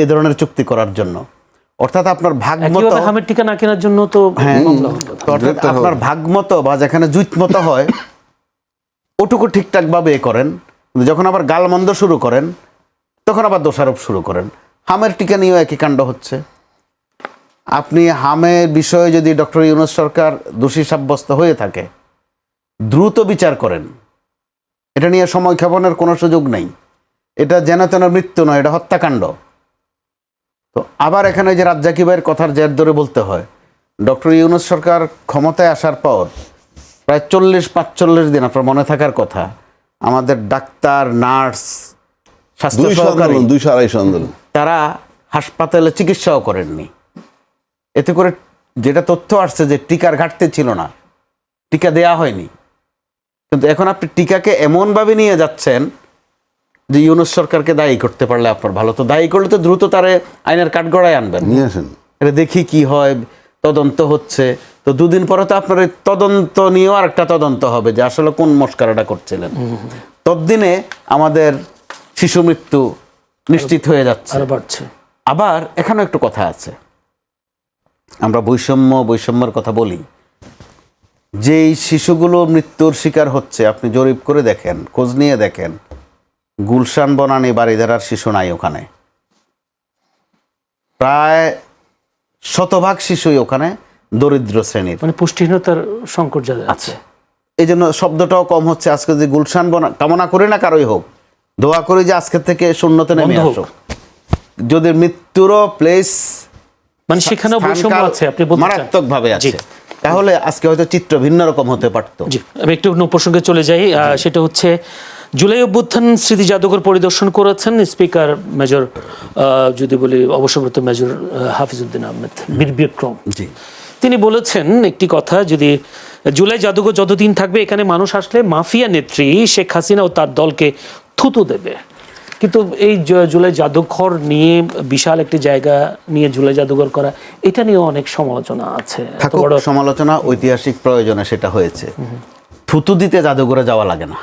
এই ধরনের চুক্তি করার জন্য। অর্থাৎ আপনার ভাগমতো, হামের টিকা না কেনার জন্য তো মামলা হলো। তো অর্থাৎ আপনার ভাগমতো বা যেখানে জুতমতো হয় ওটুকু ঠিকঠাক ভাবে করেন, যখন আবার গালমন্দ শুরু করেন তখন আবার দোষারোপ শুরু করেন। হামের টিকা নিয়েও একই কাণ্ড হচ্ছে। আপনি হামের বিষয়ে যদি ডক্টর ইউনূস সরকার দোষী সাব্যস্ত হয়ে থাকে, দ্রুত বিচার করেন, এটা নিয়ে সময় ক্ষেপণের কোনো সুযোগ নেই। এটা যেন তেন মৃত্যু নয়, এটা হত্যাকাণ্ড। তো আবার এখানে যে রাজ্জাকি ভাইয়ের কথার জের ধরে বলতে হয়, ডক্টর ইউনূস সরকার ক্ষমতায় আসার পর প্রায় 40-45 দিন, আপনার মনে থাকার কথা, আমাদের ডাক্তার, নার্স, স্বাস্থ্য সহকারী 200-250 আন্দোলন, তারা হাসপাতালে চিকিৎসাও করেননি। এতে করে যেটা তথ্য আসছে যে টিকার ঘাটতি ছিল না, টিকা দেয়া হয়নি। কিন্তু এখন আপনি টিকাকে এমনভাবে নিয়ে যাচ্ছেন যে ইউনূস সরকারকে দায়ী করতে পারলে আপনার ভালো। তো দায়ী করলে তো দ্রুত তারে আইনের কাঠগড়ায় আনবেন, নিয়ে আসেন। এটা দেখি কি হয়, তদন্ত হচ্ছে। তো দুদিন পরে তো আপনার এই তদন্ত নিয়েও আরেকটা তদন্ত হবে যে আসলে কোন মস্কারাটা করছিলেন। ততদিনে আমাদের শিশু মৃত্যু নিশ্চিত হয়ে যাচ্ছে, আরো বাড়ছে। আবার এখানে একটু কথা আছে, আমরা বৈষম্যের কথা বলি, যেই শিশুগুলো মৃত্যুর শিকার হচ্ছে, আপনি জরিপ করে দেখেন, খোঁজ নিয়ে দেখেন, গুলশান, বনানী, বারিধারার শিশু নাই ওখানে। প্রায় 100% শিশুই ওখানে দরিদ্র শ্রেণীর, মানে পুষ্টিহীনতার সংকট যাদের আছে। এই জন্য শব্দটাও কম হচ্ছে। আজকে যে গুলশান কামনা করি না কারোই হোক, দোয়া করি যে আজকে থেকে শূন্যতে নেমে বন্ধ হোক। আসো। যদি মৃত্যুরও প্লেস, মানে সেখানেও বৈষম্য আছে, আপনি বলতে চান? মারাত্মক ভাবে জি। আছে। তাহলে আজকে হয়তো চিত্র ভিন্ন রকম হতে পারতো। জি, আমি একটু অন্য প্রসঙ্গে চলে যাই। সেটা হচ্ছে জুলাই অভ্যুত্থান স্মৃতি জাদুঘর পরিদর্শন করেছেন স্পিকার মেজর, যদি বলি অবসরপ্রাপ্ত মেজর হাফিজউদ্দিন আহমেদ বীর বিক্রম। জি, তিনি বলেছেন একটি কথা, যদি জুলাই জাদুঘর যতদিন থাকবে এখানে মানুষ আসলে মাফিয়া নেত্রী শেখ হাসিনা ও তার দলকে থুতু দেবে। কিন্তু এই জুলাই জাদুঘর নিয়ে, বিশাল একটি জায়গা নিয়ে জুলাই জাদুঘর করা, এটা নিয়েও অনেক সমালোচনা আছে। থাকুক সমালোচনা, ঐতিহাসিক প্রয়োজনে সেটা হয়েছে। থুতু দিতে জাদুঘরে যাওয়া লাগে না।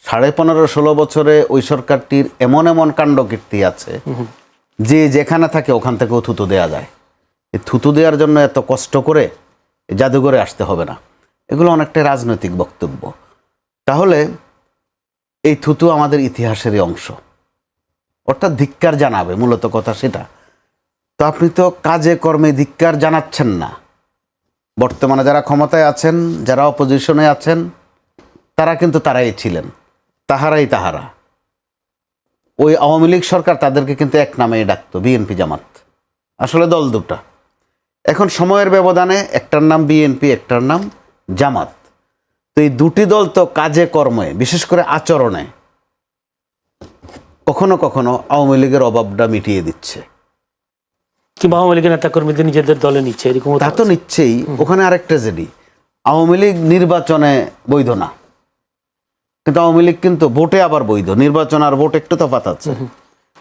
15.5-16 বছরে ওই সরকারটির এমন এমন কাণ্ড কীর্তি আছে যে যেখানে থাকে ওখান থেকেও থুতু দেওয়া যায়। এই থুতু দেওয়ার জন্য এত কষ্ট করে জাদুঘরে আসতে হবে না। এগুলো অনেকটা রাজনৈতিক বক্তব্য। তাহলে এই থুতু আমাদের ইতিহাসেরই অংশ, অর্থাৎ ধিক্কার জানাবে, মূলত কথা সেটা। তো আপনি তো কাজে কর্মে ধিক্কার জানাচ্ছেন না। বর্তমানে যারা ক্ষমতায় আছেন, যারা অপোজিশনে আছেন, তারা কিন্তু তারাই ছিলেন, তাহারা। ওই আওয়ামী লীগ সরকার তাদেরকে কিন্তু এক নামেই ডাকতো, বিএনপি জামাত। আসলে দল দুটা। এখন সময়ের ব্যবধানে একটার নাম বিএনপি, একটার নাম জামাত। তো এই দুটি দল তো কাজে কর্মে, বিশেষ করে আচরণে কখনো কখনো আওয়ামী লীগের অভাবটা মিটিয়ে দিচ্ছে। কিংবা আওয়ামী লীগের নেতাকর্মীদের নিজেদের দলে নিচ্ছে, এরকম তা তো নিচ্ছেই। ওখানে আরেক ট্র্যাজেডি, আওয়ামী লীগ নির্বাচনে বৈধ না, কিন্তু আওয়ামী লীগ কিন্তু ভোটে আবার বৈধ। নির্বাচন আর ভোট একটু তফাৎ আছে।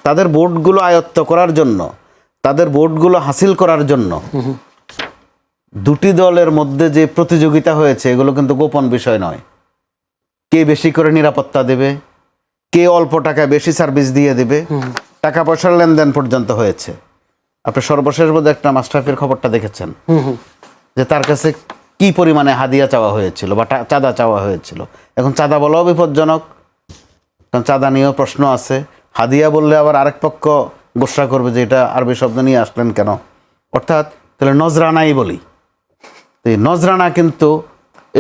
তাদের ভোটগুলো আয়ত্ত করার জন্য, তাদের ভোটগুলো হাসিল করার জন্য দুটি দলের মধ্যে যে প্রতিযোগিতা হয়েছে, এগুলো কিন্তু গোপন বিষয় নয়। কে বেশি করে নিরাপত্তা দেবে, কে অল্প টাকায় বেশি সার্ভিস দিয়ে দেবে, টাকা পয়সার লেনদেন পর্যন্ত হয়েছে। আপনি সর্বশেষ বোধহয় একটা মাশরাফির খবরটা দেখেছেন, যে তার কাছে কি পরিমাণে হাদিয়া চাওয়া হয়েছিল বা চাঁদা চাওয়া হয়েছিল। এখন চাঁদা বলাও বিপজ্জনক, কারণ চাঁদা নিয়েও প্রশ্ন আছে। হাদিয়া বললে আবার আরেক পক্ষ গোসা করবে যে এটা আরবি শব্দ নিয়ে আসলেন কেন। অর্থাৎ তাহলে নজরানাই বলি, এই নজরানা, কিন্তু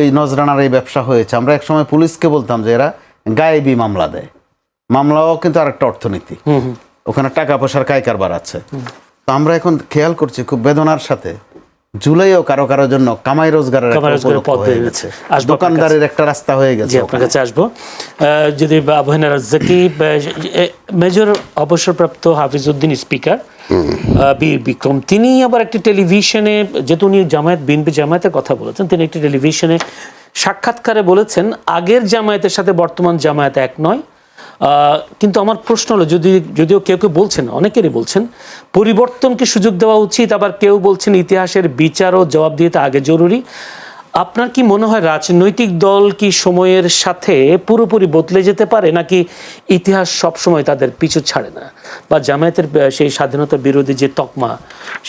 এই নজরানার এই ব্যবসা হয়েছে। আমরা একসময় পুলিশকে বলতাম যে এরা গায়েবী মামলা দেয়। মামলাও কিন্তু আরেকটা অর্থনীতি, ওখানে টাকা পয়সার কারবার আছে। তো আমরা এখন খেয়াল করছি খুব বেদনার সাথে, জুলাইও কারো কারো জন্য কামাই রোজগারের পথ হয়ে গেছে, দোকানদারের একটা রাস্তা হয়ে গেছে। আপনার কাছে আসবো যদি আবহানা রাজ্জাকি, মেজর অবসরপ্রাপ্ত হাফিজউদ্দিন স্পিকার বীর বিক্রম, তিনি আবার একটি টেলিভিশনে, যেহেতু উনি বিএনপি জামায়াতের কথা বলেছেন, তিনি একটি টেলিভিশনে সাক্ষাৎকারে বলেছেন আগের জামায়াতের সাথে বর্তমান জামায়াত এক নয়। কিন্তু আমার প্রশ্ন হলো, যদিও কেউ কেউ বলছেন, অনেকেরই বলছেন পরিবর্তনকে সুযোগ দেওয়া উচিত, আবার কেউ বলছেন ইতিহাসের বিচার ও জবাবদিহিতা আগে জরুরি। আপনার কি মনে হয় রাজনৈতিক দল কি সময়ের সাথে পুরোপুরি বদলে যেতে পারে, নাকি ইতিহাস সবসময় তাদের পিছু ছাড়ে না, বা জামায়াতের সেই স্বাধীনতা বিরোধী যে তকমা,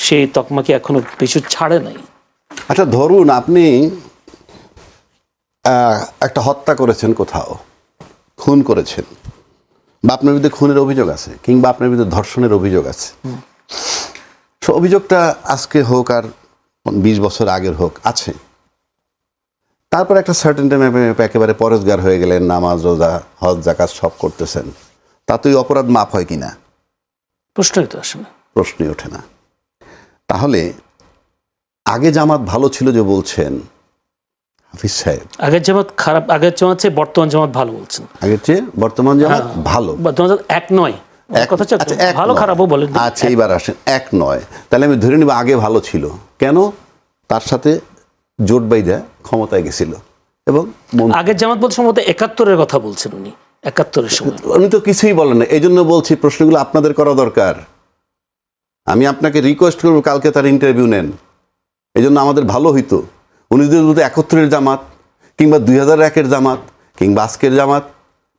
সেই তকমা কি এখনো পিছু ছাড়ে নাই? আচ্ছা, ধরুন আপনি একটা হত্যা করেছেন, কোথাও খুন করেছেন, বা আপনার বিরুদ্ধে খুনের অভিযোগ আছে, কিংবা আপনার বিরুদ্ধে ধর্ষণের অভিযোগ আছে। অভিযোগটা আজকে হোক আর 20 বছর আগের হোক, আছে। তারপর একটা সার্টেন টাইমে একেবারে পরেশগার হয়ে গেলেন, নামাজ রোজা হজ জাকাত সব করতেছেন, তাতেই অপরাধ মাপ হয় কিনা প্রশ্নই তো আসে না, প্রশ্নই ওঠে না। তাহলে আগে জামাত ভালো ছিল যে বলছেন হাফিজ সাহেব, আগের জামাত খারাপ, আগের জামাত চেয়ে বর্তমান জামাত ভালো বলছেন, আগের চেয়ে বর্তমান জামাত ভালো, এক নয় কথা, ভালো খারাপও বলেন। আচ্ছা, এইবার আসেন, এক নয়। তাহলে আমি ধরে নিব আগে ভালো ছিল। কেন? তার সাথে জোট বাইদা ক্ষমতায় গেছিল। এবং আগের জামাত বলতে সম্ভবত 71-এর কথা বলছেন উনি, 71-এর সময়। উনি তো কিছুই বলেন না। এই জন্য বলছি প্রশ্নগুলো আপনাদের করা দরকার। আমি আপনাকে রিকোয়েস্ট করবো কালকে তার ইন্টারভিউ নেন, এই জন্য আমাদের ভালো হইতো। উনি যদি বলতে 71-এর জামাত, কিংবা 2001-এর জামাত, কিংবা আজকের জামাত,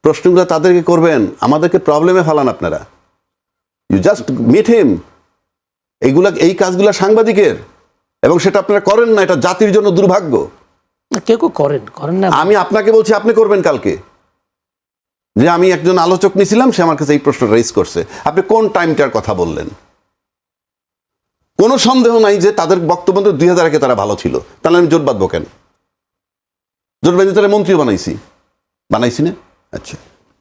প্রশ্নগুলো তাদেরকে করবেন। আমাদেরকে প্রবলেমে ফেলান আপনারা। You just meet him. এই কাজগুলো সাংবাদিকের, এবং সেটা আপনারা করেন না। এটা জাতির জন্য দুর্ভাগ্য। কেউ কেউ করেন না। আমি আপনাকে বলছি, আপনি করবেন কালকে। যে আমি একজন আলোচক নিয়েছিলাম, সে আমার কাছে এই প্রশ্ন রেজ করছে, আপনি কোন টাইমটার কথা বললেন? কোনো সন্দেহ নাই যে তাদের বক্তব্য 2001-এ তারা ভালো ছিল। তাহলে আমি জোট বাঁধবো কেন? জোট বাঁধতে তারা মন্ত্রীও বানাইছি না। আচ্ছা,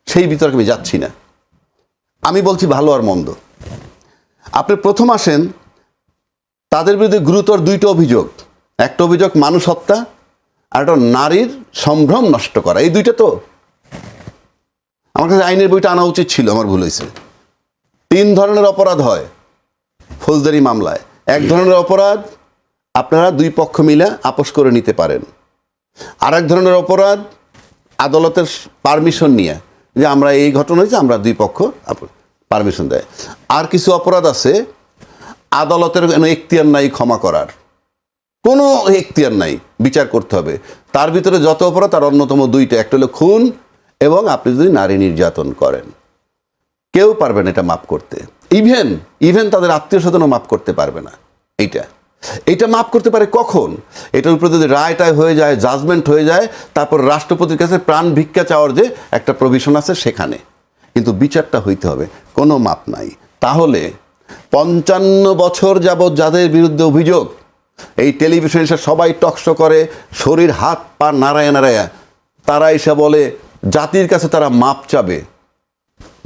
সেই বিতর্কে আমি যাচ্ছি না। আমি বলছি ভালো আর মন্দ। আপনি প্রথম আসেন, তাদের বিরুদ্ধে গুরুতর 2টা অভিযোগ। একটা অভিযোগ মানুষ হত্যা, আর একটা নারীর সম্ভ্রম নষ্ট করা। এই 2টা তো আমার কাছে আইনের বইটা আনা উচিত ছিল, আমার ভুল হয়েছে। 3 ধরনের অপরাধ হয় ফৌজদারি মামলায়। এক ধরনের অপরাধ আপনারা 2 পক্ষ মিলে আপোষ করে নিতে পারেন। আর এক ধরনের অপরাধ আদালতের পারমিশন নিয়ে, যে আমরা এই ঘটনা হয়েছে, আমরা 2 পক্ষ পারমিশন দেয়। আর কিছু অপরাধ আছে আদালতের এখতিয়ার নাই ক্ষমা করার, কোনো এখতিয়ার নাই, বিচার করতে হবে। তার ভিতরে যত অপরাধ, তার অন্যতম 2টা। একটা হলো খুন, এবং আপনি যদি নারী নির্যাতন করেন, কেউ পারবেন এটা মাফ করতে। ইভেন তাদের আত্মীয় স্বজনও মাফ করতে পারবে না। এইটা মাফ করতে পারে কখন? এটার উপরে যদি রায়টায় হয়ে যায়, জাজমেন্ট হয়ে যায়, তারপর রাষ্ট্রপতির কাছে প্রাণ ভিক্ষা চাওয়ার যে একটা প্রভিশন আছে সেখানে। কিন্তু বিচারটা হইতে হবে, কোনো মাপ নাই। তাহলে 55 বছর যাবৎ যাদের বিরুদ্ধে অভিযোগ, এই টেলিভিশনে সবাই টকশো করে, শরীর হাত পা নাড়ায়, তারা এসে বলে জাতির কাছে তারা মাপ চাবে,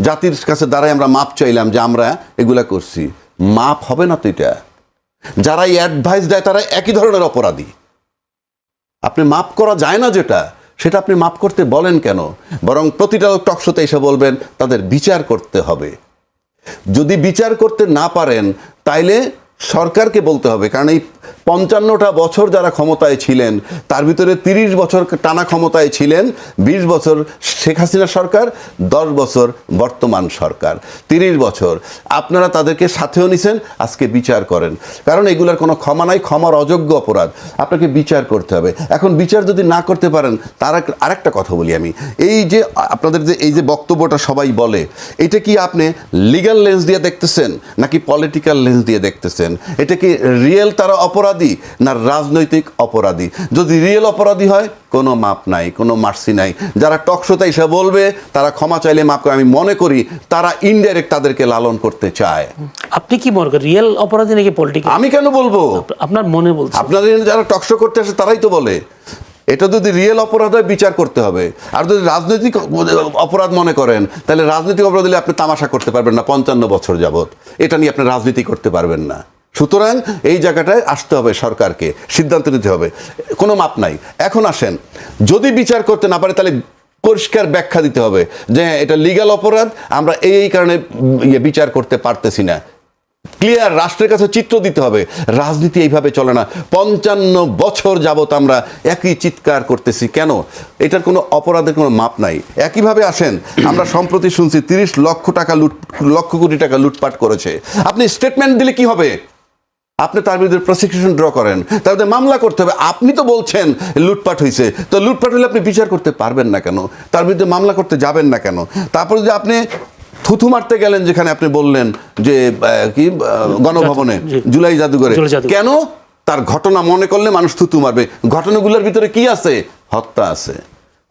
জাতির কাছে দাঁড়ায় আমরা মাপ চাইলাম যে আমরা এগুলা করছি। মাপ হবে না তো এটা। যারা এই অ্যাডভাইস দেয় তারা একই ধরনের অপরাধী। আপনি মাপ করা যায় না যেটা, সেটা আপনি মাপ করতে বলেন কেন? বরং প্রতিটা টকশোতে এসে বলবেন তাদের বিচার করতে হবে। যদি বিচার করতে না পারেন তাইলে সরকারকে বলতে হবে, কারণ এই 55টা বছর যারা ক্ষমতায় ছিলেন তার ভিতরে 30 বছর টানা ক্ষমতায় ছিলেন, 20 বছর শেখ হাসিনা সরকার, 10 বছর বর্তমান সরকার, 30 বছর আপনারা তাদেরকে সাথেও নিছেন। আজকে বিচার করেন, কারণ এগুলার কোনো ক্ষমা নাই, ক্ষমার অযোগ্য অপরাধ, আপনাকে বিচার করতে হবে। এখন বিচার যদি না করতে পারেন, তার আরেকটা কথা বলি আমি, এই যে আপনাদের যে এই যে বক্তব্যটা সবাই বলে, এটা কি আপনি লিগ্যাল লেন্স দিয়ে দেখতেছেন নাকি পলিটিক্যাল লেন্স দিয়ে দেখতেছেন? এটা কি রিয়েল তারা অপরাধী না রাজনৈতিক অপরাধী? যদি রিয়েল অপরাধী হয় কোনো মাপ নাই, কোনো মার্সি নাই। যারা টকশোতে এসে বলবে তারা ক্ষমা চাইলে মাপ করে, আমি মনে করি তারা ইনডাইরেক্ট তাদেরকে লালন করতে চায়। আপনি কি মনে করেন রিয়েল অপরাধী নাকি পলিটিক্যাল? আমি কেন বলবো? আপনার মনে বলছে। আপনাদের যারা টকশো করতে আসে তারাই তো বলে এটা যদি রিয়েল অপরাধ হয় বিচার করতে হবে। আর যদি রাজনৈতিক অপরাধ মনে করেন তাহলে রাজনৈতিক অপরাধ হলে আপনি তামাশা করতে পারবেন না 55 বছর যাবত, এটা নিয়ে আপনি রাজনীতি করতে পারবেন না। সুতরাং এই জায়গাটায় আসতে হবে, সরকারকে সিদ্ধান্ত নিতে হবে, কোনো মাপ নাই। এখন আসেন, যদি বিচার করতে না পারে তাহলে পরিষ্কার ব্যাখ্যা দিতে হবে যে হ্যাঁ এটা লিগ্যাল অপরাধ, আমরা এই কারণে বিচার করতে পারতেছি না। ক্লিয়ার রাষ্ট্রের কাছে চিত্র দিতে হবে। রাজনীতি এইভাবে চলে না। 55 বছর যাবত আমরা একই চিৎকার করতেছি কেন? এটার কোনো অপরাধের কোনো মাপ নাই। একইভাবে আসেন, আমরা সম্প্রতি শুনছি 30 লক্ষ কোটি টাকা লুটপাট করেছে। আপনি স্টেটমেন্ট দিলে কি হবে? আপনি তার বিরুদ্ধে প্রসিকিউশন ড্র করেন, তার বিরুদ্ধে মামলা করতে হবে। আপনি তো বলছেন লুটপাট হয়েছে, তো লুটপাট হলে আপনি বিচার করতে পারবেন না কেন? তার বিরুদ্ধে মামলা করতে যাবেন না কেন? তারপর যদি আপনি থুথু মারতে গেলেন, যেখানে আপনি বললেন যে কি গণভবনে জুলাই জাদুঘরে, কেন? তার ঘটনা মনে করলে মানুষ থুতু মারবে। ঘটনাগুলোর ভিতরে কি আছে? হত্যা আছে।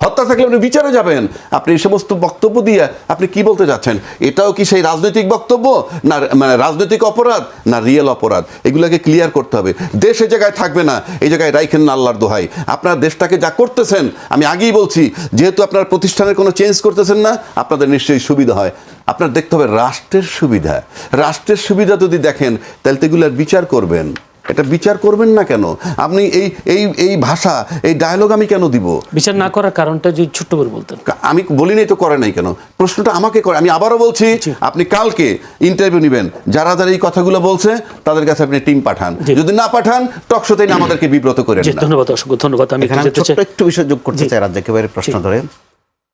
হত্যা থাকলে আপনি বিচারে যাবেন। আপনি এই সমস্ত বক্তব্য দিয়ে আপনি কি বলতে যাচ্ছেন? এটাও কি সেই রাজনৈতিক বক্তব্য না মানে রাজনৈতিক অপরাধ না রিয়েল অপরাধ? এগুলোকে ক্লিয়ার করতে হবে। দেশ এই জায়গায় থাকবে না, এই জায়গায় রাইখেন না আল্লাহর দোহাই। আপনার দেশটাকে যা করতেছেন, আমি আগেই বলছি, যেহেতু আপনার প্রতিষ্ঠানের কোনো চেঞ্জ করতেছেন না, আপনাদের নিশ্চয়ই সুবিধা হয়। আপনার দেখতে হবে রাষ্ট্রের সুবিধা। রাষ্ট্রের সুবিধা যদি দেখেন তাহলে তো এগুলোর বিচার করবেন। এটা বিচার করবেন না কেন? আপনি এই এই এই ভাষা, এই ডায়লগ আমি কেন দিব? বিচার না করার কারণটা যদি ছোট্ট করে বলতেন। আমি বলি নাই তো করে নাই কেন, প্রশ্নটা আমাকে করে। আমি আবারও বলছি, আপনি কালকে ইন্টারভিউ নেবেন, যারা যারা এই কথাগুলো বলছে তাদের কাছে আপনি টিম পাঠান। যদি না পাঠান, টকশোতে না আমাদেরকে বিব্রত করেন না। ধন্যবাদ, অসংখ্য ধন্যবাদ। আমি একটু বিষয় যোগ করতে চাই রাজ্জাকি ভাইয়ের প্রশ্ন ধরে।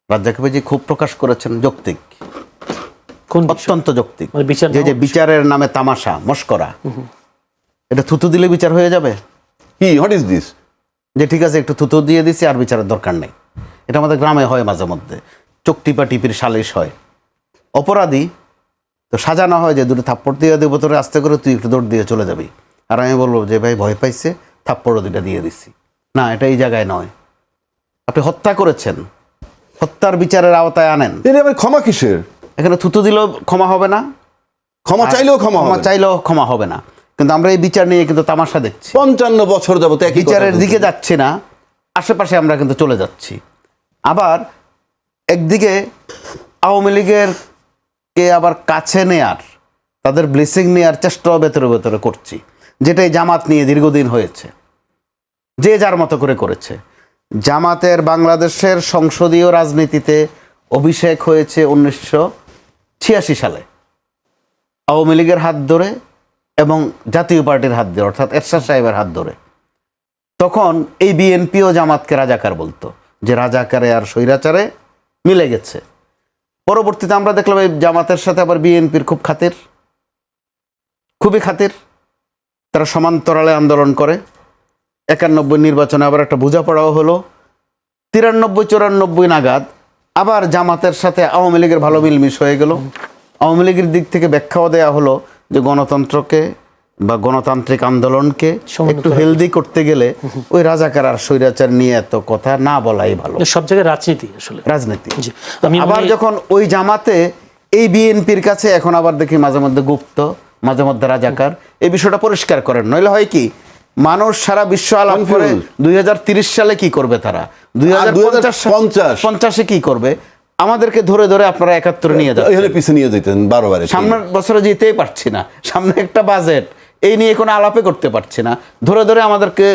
রাজ্জাকি ভাই যে খুব প্রকাশ করেছেন যৌক্তিক, অত্যন্ত যৌক্তিক, যে বিচারের নামে তামাশা মস্করা, এটা থুতু দিলে বিচার হয়ে যাবে? What is this? যে ঠিক আছে একটু থুতু দিয়ে দিছি, আর বিচারের দরকার নেই। এটা আমাদের গ্রামে হয় মাঝে মধ্যে, চোখ টিপা টিপির সালিশ হয়। অপরাধী তো সাজানো হয় যে দুটো থাপ্পড় দিয়ে দেবো তোরে, আস্তে করে তুই একটু দৌড় দিয়ে চলে যাবি। আর আমি বলবো যে ভাই ভয় পাইছে, থাপ্পড়ও দুটা দিয়ে দিচ্ছি। না, এটা এই জায়গায় নয়। আপনি হত্যা করেছেন, হত্যার বিচারের আওতায় আনেন। ক্ষমা কিসের? এখানে থুতু দিলেও ক্ষমা হবে না, ক্ষমা চাইলেও ক্ষমা ক্ষমা হবে না। কিন্তু আমরা এই বিচার নিয়ে কিন্তু তামাশা দেখছি। 55 বছর যাবত বিচারের দিকে যাচ্ছি না, আশেপাশে আমরা কিন্তু চলে যাচ্ছি। আবার একদিকে আওয়ামী লীগের কে আবার কাছে নেয়ার, তাদের ব্লেসিং নেয়ার চেষ্টাও ভেতরে ভেতরে করছি, যেটাই জামাত নিয়ে দীর্ঘদিন হয়েছে, যে যার মতো করে করেছে। জামাতের বাংলাদেশের সংসদীয় রাজনীতিতে অভিষেক হয়েছে 1986 সালে আওয়ামী লীগের হাত ধরে এবং জাতীয় পার্টির হাত ধরে, অর্থাৎ এরশাদ সাহেবের হাত ধরে। তখন এই বিএনপিও জামাতকে রাজাকার বলতো, যে রাজাকারে আর স্বৈরাচারে মিলে গেছে। পরবর্তীতে আমরা দেখলাম এই জামাতের সাথে আবার বিএনপির খুব খাতির, খুবই খাতির। তারা সমান্তরালে আন্দোলন করে। 91 নির্বাচনে আবার একটা বোঝাপড়াও হলো। 93-94 নাগাদ আবার জামাতের সাথে আওয়ামী লীগের ভালো মিলমিশ হয়ে গেল। আওয়ামী লীগের দিক থেকে ব্যাখ্যাও দেওয়া হলো যে গণতন্ত্রকে বা গণতান্ত্রিক আন্দোলনকে একটু হেলদি করতে গেলে ওই রাজাকার আর স্বৈরাচার নিয়ে এত কথা না বলাই ভালো। সব জায়গায় রাজনীতি, আসলে রাজনীতি। আবার যখন ওই জামাতে এই বিএনপির কাছে এখন আবার দেখি মাঝে মধ্যে গুপ্ত, মাঝে মধ্যে রাজাকার, এই বিষয়টা পরিষ্কার করেন। নইলে হয় কি, মানুষ সারা বিশ্ব আলাপ করে Confused. 2030 সালে কি করবে তারা, 2050 কি করবে, আমাদেরকে ধরে ধরে আপনারা 71 নিয়ে যাচ্ছেন। এখানে পিছিয়ে নিয়ে যেতেন 12 বারে। সামনের বছরে যেতেই পারছি না, সামনে একটা বাজেট, এই নিয়ে কোনো আলাপে করতে পারছি না, ধরে ধরে আমাদেরকে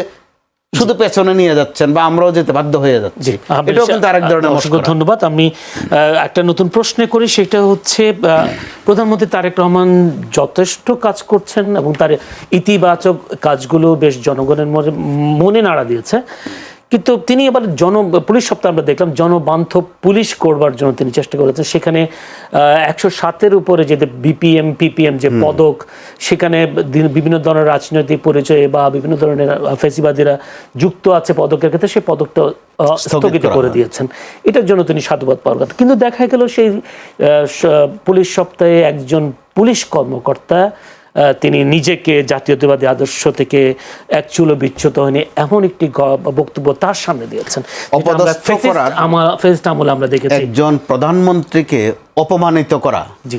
শুধু পেছনে নিয়ে যাচ্ছেন বা আমরাও যেতে বাধ্য হয়ে যাচ্ছি। এটাও কিন্তু আরেক ধরনের অসংখ্য ধন্যবাদ। আমি একটা নতুন প্রশ্ন করি, সেটা হচ্ছে প্রধানমন্ত্রী তারেক রহমান যথেষ্ট কাজ করছেন এবং তার ইতিবাচক কাজগুলো বেশ জনগণের মনে নাড়া দিয়েছে, কিন্তু তিনি এবার পুলিশ সপ্তাহে আমরা দেখলাম জনবান্ধব পুলিশ করবার জন্য তিনি চেষ্টা করেছেন। সেখানে 107-এর উপরে যে বিপিএম পিপিএম যে পদক, সেখানে বিভিন্ন ধরনের রাজনৈতিক পরিচয় বা বিভিন্ন ধরনের ফেসিবাদীরা যুক্ত আছে পদকের ক্ষেত্রে, সেই পদকটা স্থগিত করে দিয়েছেন। এটার জন্য তিনি সাধুবাদ পাওয়ার কথা। কিন্তু দেখা গেল সেই পুলিশ সপ্তাহে একজন পুলিশ কর্মকর্তা তিনি নিজেকে জাতীয়তাবাদী আদর্শ থেকে এক চুলো বিচ্যুত হয়নি এমন একটি বক্তব্য তার সামনে দিয়েছেন। আমরা দেখেছি একজন প্রধানমন্ত্রীকে অপমানিত করা, জি,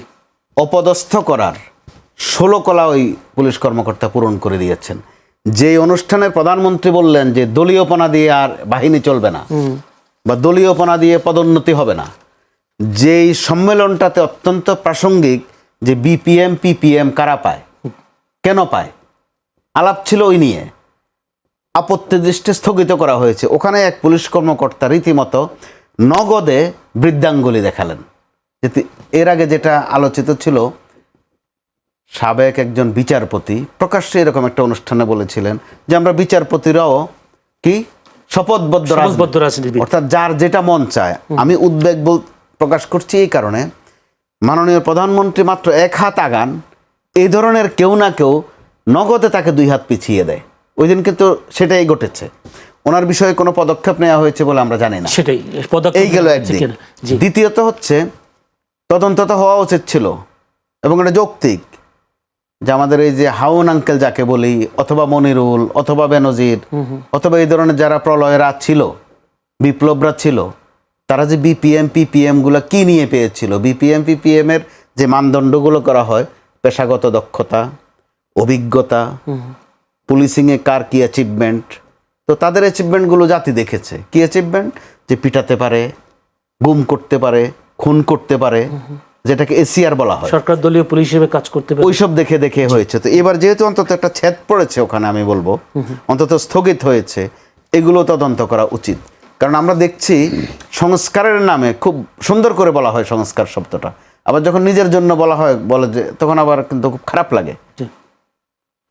অপদস্থ করার 16 কলা ওই পুলিশ কর্মকর্তা পূরণ করে দিয়েছেন। যে অনুষ্ঠানের প্রধানমন্ত্রী বললেন যে দলীয়পনা দিয়ে আর বাহিনী চলবে না বা দলীয়পনা দিয়ে পদোন্নতি হবে না, যেই সম্মেলনটাতে অত্যন্ত প্রাসঙ্গিক যে বিপিএম পিপিএম কারা পায়, কেন পায়, আলাপ ছিল ওই নিয়ে, আপত্তি দৃষ্টি স্থগিত করা হয়েছে। ওখানে এক পুলিশ কর্মকর্তা রীতিমতো নগদে বৃদ্ধাঙ্গুলি দেখালেন। এর আগে যেটা আলোচিত ছিল, সাবেক একজন বিচারপতি প্রকাশ্যে এরকম একটা অনুষ্ঠানে বলেছিলেন যে আমরা বিচারপতিরাও কি শপথবদ্ধ রাজনীতি, অর্থাৎ যার যেটা মন চায়। আমি উদ্বেগ প্রকাশ করছি এই কারণে, মাননীয় প্রধানমন্ত্রী মাত্র 1 হাত আগান, এই ধরনের কেউ না কেউ নগদে তাকে 2 হাত পিছিয়ে দেয়। ওই দিন কিন্তু সেটাই ঘটেছে। ওনার বিষয়ে কোনো পদক্ষেপ নেওয়া হয়েছে বলে আমরা জানি না। সেটাই এই গেল একদিক। দ্বিতীয়ত হচ্ছে তদন্ত তো হওয়া উচিত ছিল এবং এটা যৌক্তিক যে আমাদের এই যে হাউন আঙ্কেল যাকে বলি, অথবা মনিরুল, অথবা বেনজির, অথবা এই ধরনের যারা প্রলয়রা ছিল, বিপ্লবরা ছিল, তারা যে বিপিএম পিপিএম গুলো কি নিয়ে পেয়েছিল, বিপিএম পিপিএম এর যে মানদণ্ডগুলো করা হয়, পেশাগত দক্ষতা, অভিজ্ঞতা, পুলিশিংয়ে কার কি অ্যাচিভমেন্ট, তো তাদের অ্যাচিভমেন্টগুলো জাতি দেখেছে। কি অ্যাচিভমেন্ট? যে পিটাতে পারে, গুম করতে পারে, খুন করতে পারে, যেটাকে এসিআর বলা হয়, সরকার দলীয় পুলিশ হিসেবে কাজ করতে পারে, ওইসব দেখে দেখে হয়েছে। তো এবার যেহেতু অন্তত একটা ছেদ পড়েছে ওখানে, আমি বলবো অন্তত স্থগিত হয়েছে, এগুলো তদন্ত করা উচিত। কারণ আমরা দেখছি সংস্কারের নামে খুব সুন্দর করে বলা হয় সংস্কার শব্দটা, আবার যখন নিজের জন্য বলা হয় বলে যে তখন আবার কিন্তু খুব খারাপ লাগে।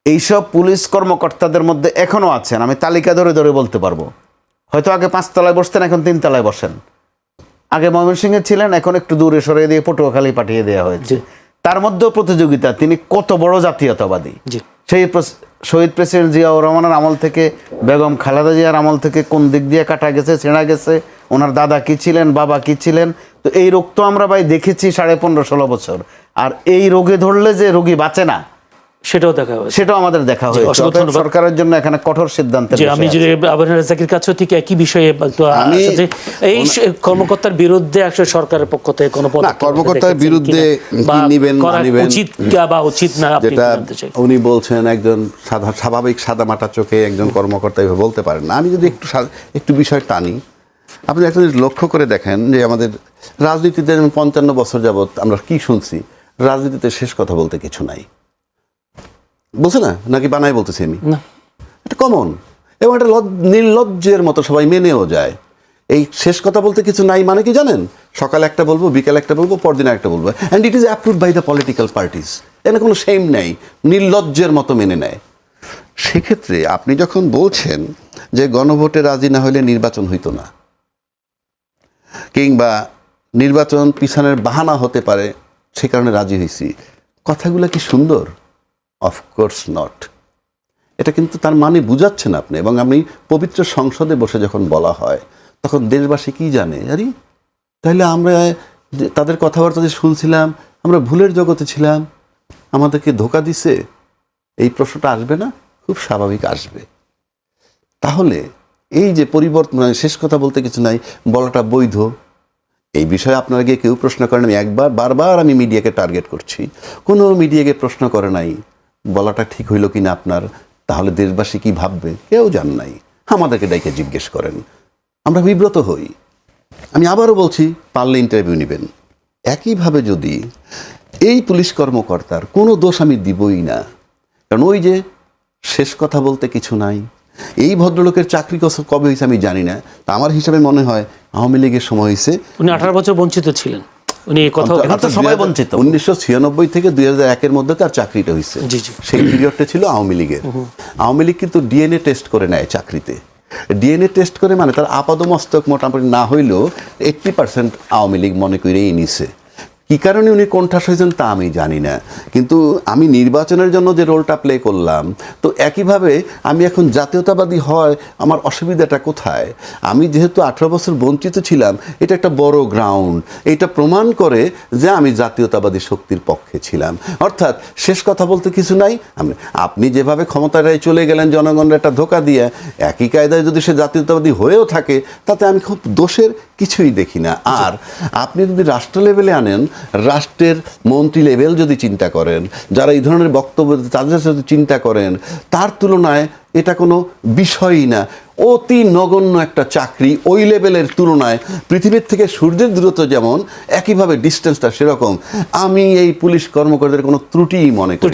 এইসব পুলিশ কর্মকর্তাদের মধ্যে এখনো আছেন, আমি তালিকা ধরে ধরে বলতে পারবো, হয়তো আগে 5 তলায় বসতেন, এখন 3 তলায় বসেন। আগে ময়মনসিংহে ছিলেন, এখন একটু দূরে সরিয়ে দিয়ে পটুয়াখালী পাঠিয়ে দেওয়া হয়েছে। তার মধ্যেও প্রতিযোগিতা, তিনি কত বড় জাতীয়তাবাদী। সেই শহীদ প্রেসিডেন্ট জিয়াউর রহমানের আমল থেকে, বেগম খালেদা জিয়ার আমল থেকে কোন দিক দিয়ে কাটা গেছে, ছেঁড়া গেছে, ওনার দাদা কি ছিলেন, বাবা কি ছিলেন। তো এই রোগ তো আমরা ভাই দেখেছি 15.5-16 বছর, আর এই রোগে ধরলে যে রোগী বাঁচে না সেটাও আমাদের দেখা হয়েছে। সরকারের জন্য এখানে কঠোর সিদ্ধান্ত। আমি যদি আবার রাজাকের কাছে ঠিক একই বিষয়ে এই কর্মকর্তার বিরুদ্ধে আসলে সরকারের পক্ষ থেকে কোনো কর্মকর্তার বিরুদ্ধে কি নিবেন না নিবেন, উচিত বা উচিত না, যেটা উনি বলছেন একজন স্বাভাবিক সাদামাটা চোখে একজন কর্মকর্তা এভাবে বলতে পারেন না। আমি যদি একটু বিষয় টানি, আপনি একটা লক্ষ্য করে দেখেন যে আমাদের রাজনীতিতে 55 বছর যাবৎ আমরা কি শুনছি, রাজনীতিতে শেষ কথা বলতে কিছু নাই বলছে না, নাকি বানাই বলতেছি আমি? এটা কমন এবং এটা নির্লজ্জের মতো সবাই মেনেও যায়। এই শেষ কথা বলতে কিছু নাই মানে কি জানেন? সকালে একটা বলবো, বিকালে একটা বলবো, পরদিন একটা বলবো, and it is approved by the political parties. এখানে কোনো শেম নেই, নির্লজ্জের মতো মেনে নেয়। সেক্ষেত্রে আপনি যখন বলছেন যে গণভোটে রাজি না হলে নির্বাচন হইতো না, কিংবা নির্বাচন পিছনের বাহানা হতে পারে সে কারণে রাজি হয়েছি, কথাগুলো কি সুন্দর? Of course not. এটা কিন্তু তার মানে বুঝাচ্ছেন আপনি। এবং আমি পবিত্র সংসদে বসে যখন বলা হয় তখন দেশবাসী কি জানে, আরে তাহলে আমরা তাদের কথাবার্তা যে শুনছিলাম আমরা ভুলের জগতে ছিলাম, আমাদেরকে ধোঁকা দিছে, এই প্রশ্নটা আসবে না? খুব স্বাভাবিক আসবে। তাহলে এই যে পরিবর্তন, শেষ কথা বলতে কিছু নাই বলাটা বৈধ, এই বিষয়ে আপনারা গিয়ে কেউ প্রশ্ন করেন? আমি বারবার আমি মিডিয়াকে টার্গেট করছি, কোনো মিডিয়াকে প্রশ্ন করে নাই বলাটা ঠিক হইল কিনা আপনার, তাহলে দেশবাসী কি ভাববে? কেউ জান নাই। আমাদেরকে ডাইকে জিজ্ঞেস করেন, আমরা বিব্রত হই। আমি আবারও বলছি, পারলে ইন্টারভিউ নেবেন। একইভাবে যদি এই পুলিশ কর্মকর্তার কোনো দোষ আমি দিবই না, কারণ ওই যে শেষ কথা বলতে কিছু নাই। এই ভদ্রলোকের চাকরি কবে হয়েছে আমি জানি না, তা আমার হিসাবে মনে হয় আওয়ামী লীগের সময় হয়েছে। উনি 18 বছর বঞ্চিত ছিলেন, উনি এই কথা এখন তো সবাই বঞ্চিত। 1996 থেকে 2001-এর মধ্যে তার চাকরিটা হয়েছে। জি, জি। সেই পিরিয়ডটা ছিল আওয়ামী লীগের। আওয়ামী লীগ কিন্তু ডিএনএ টেস্ট করে নেয় চাকরিতে। ডিএনএ টেস্ট করে মানে তার আপাদমস্তক মোটামুটি না হইলেও 80% আওয়ামী লীগ মনে করেই নিছে। কী কারণে উনি কোণঠাস হয়েছেন তা আমি জানি না, কিন্তু আমি নির্বাচনের জন্য যে রোলটা প্লে করলাম, তো একইভাবে আমি এখন জাতীয়তাবাদী হয় আমার অসুবিধাটা কোথায়? আমি যেহেতু 18 বছর বঞ্চিত ছিলাম, এটা একটা বড় গ্রাউন্ড। এটা প্রমাণ করে যে আমি জাতীয়তাবাদী শক্তির পক্ষে ছিলাম। অর্থাৎ শেষ কথা বলতে কিছু নাই। আপনি যেভাবে ক্ষমতায় চলে গেলেন জনগণের একটা ধোঁকা দিয়ে, একই কায়দায় যদি সে জাতীয়তাবাদী হয়েও থাকে, তাতে আমি খুব দোষের কিছুই দেখি না। আর আপনি যদি রাষ্ট্র লেভেলে আনেন, রাষ্ট্রের মন্ত্রী লেভেল যদি চিন্তা করেন, যারা এই ধরনের বক্তব্য তাদের সাথে চিন্তা করেন, তার তুলনায় এটা কোনো বিষয়ই না। অতি নগণ্য একটা চাকরি। ওই লেভেলের তুলনায় পৃথিবীর থেকে সূর্যের দূরত্ব যেমন, একইভাবে ডিস্টেন্সটা সেরকম। আমি এই পুলিশ কর্মকর্তাদের কোনো ত্রুটিই মনে করি না।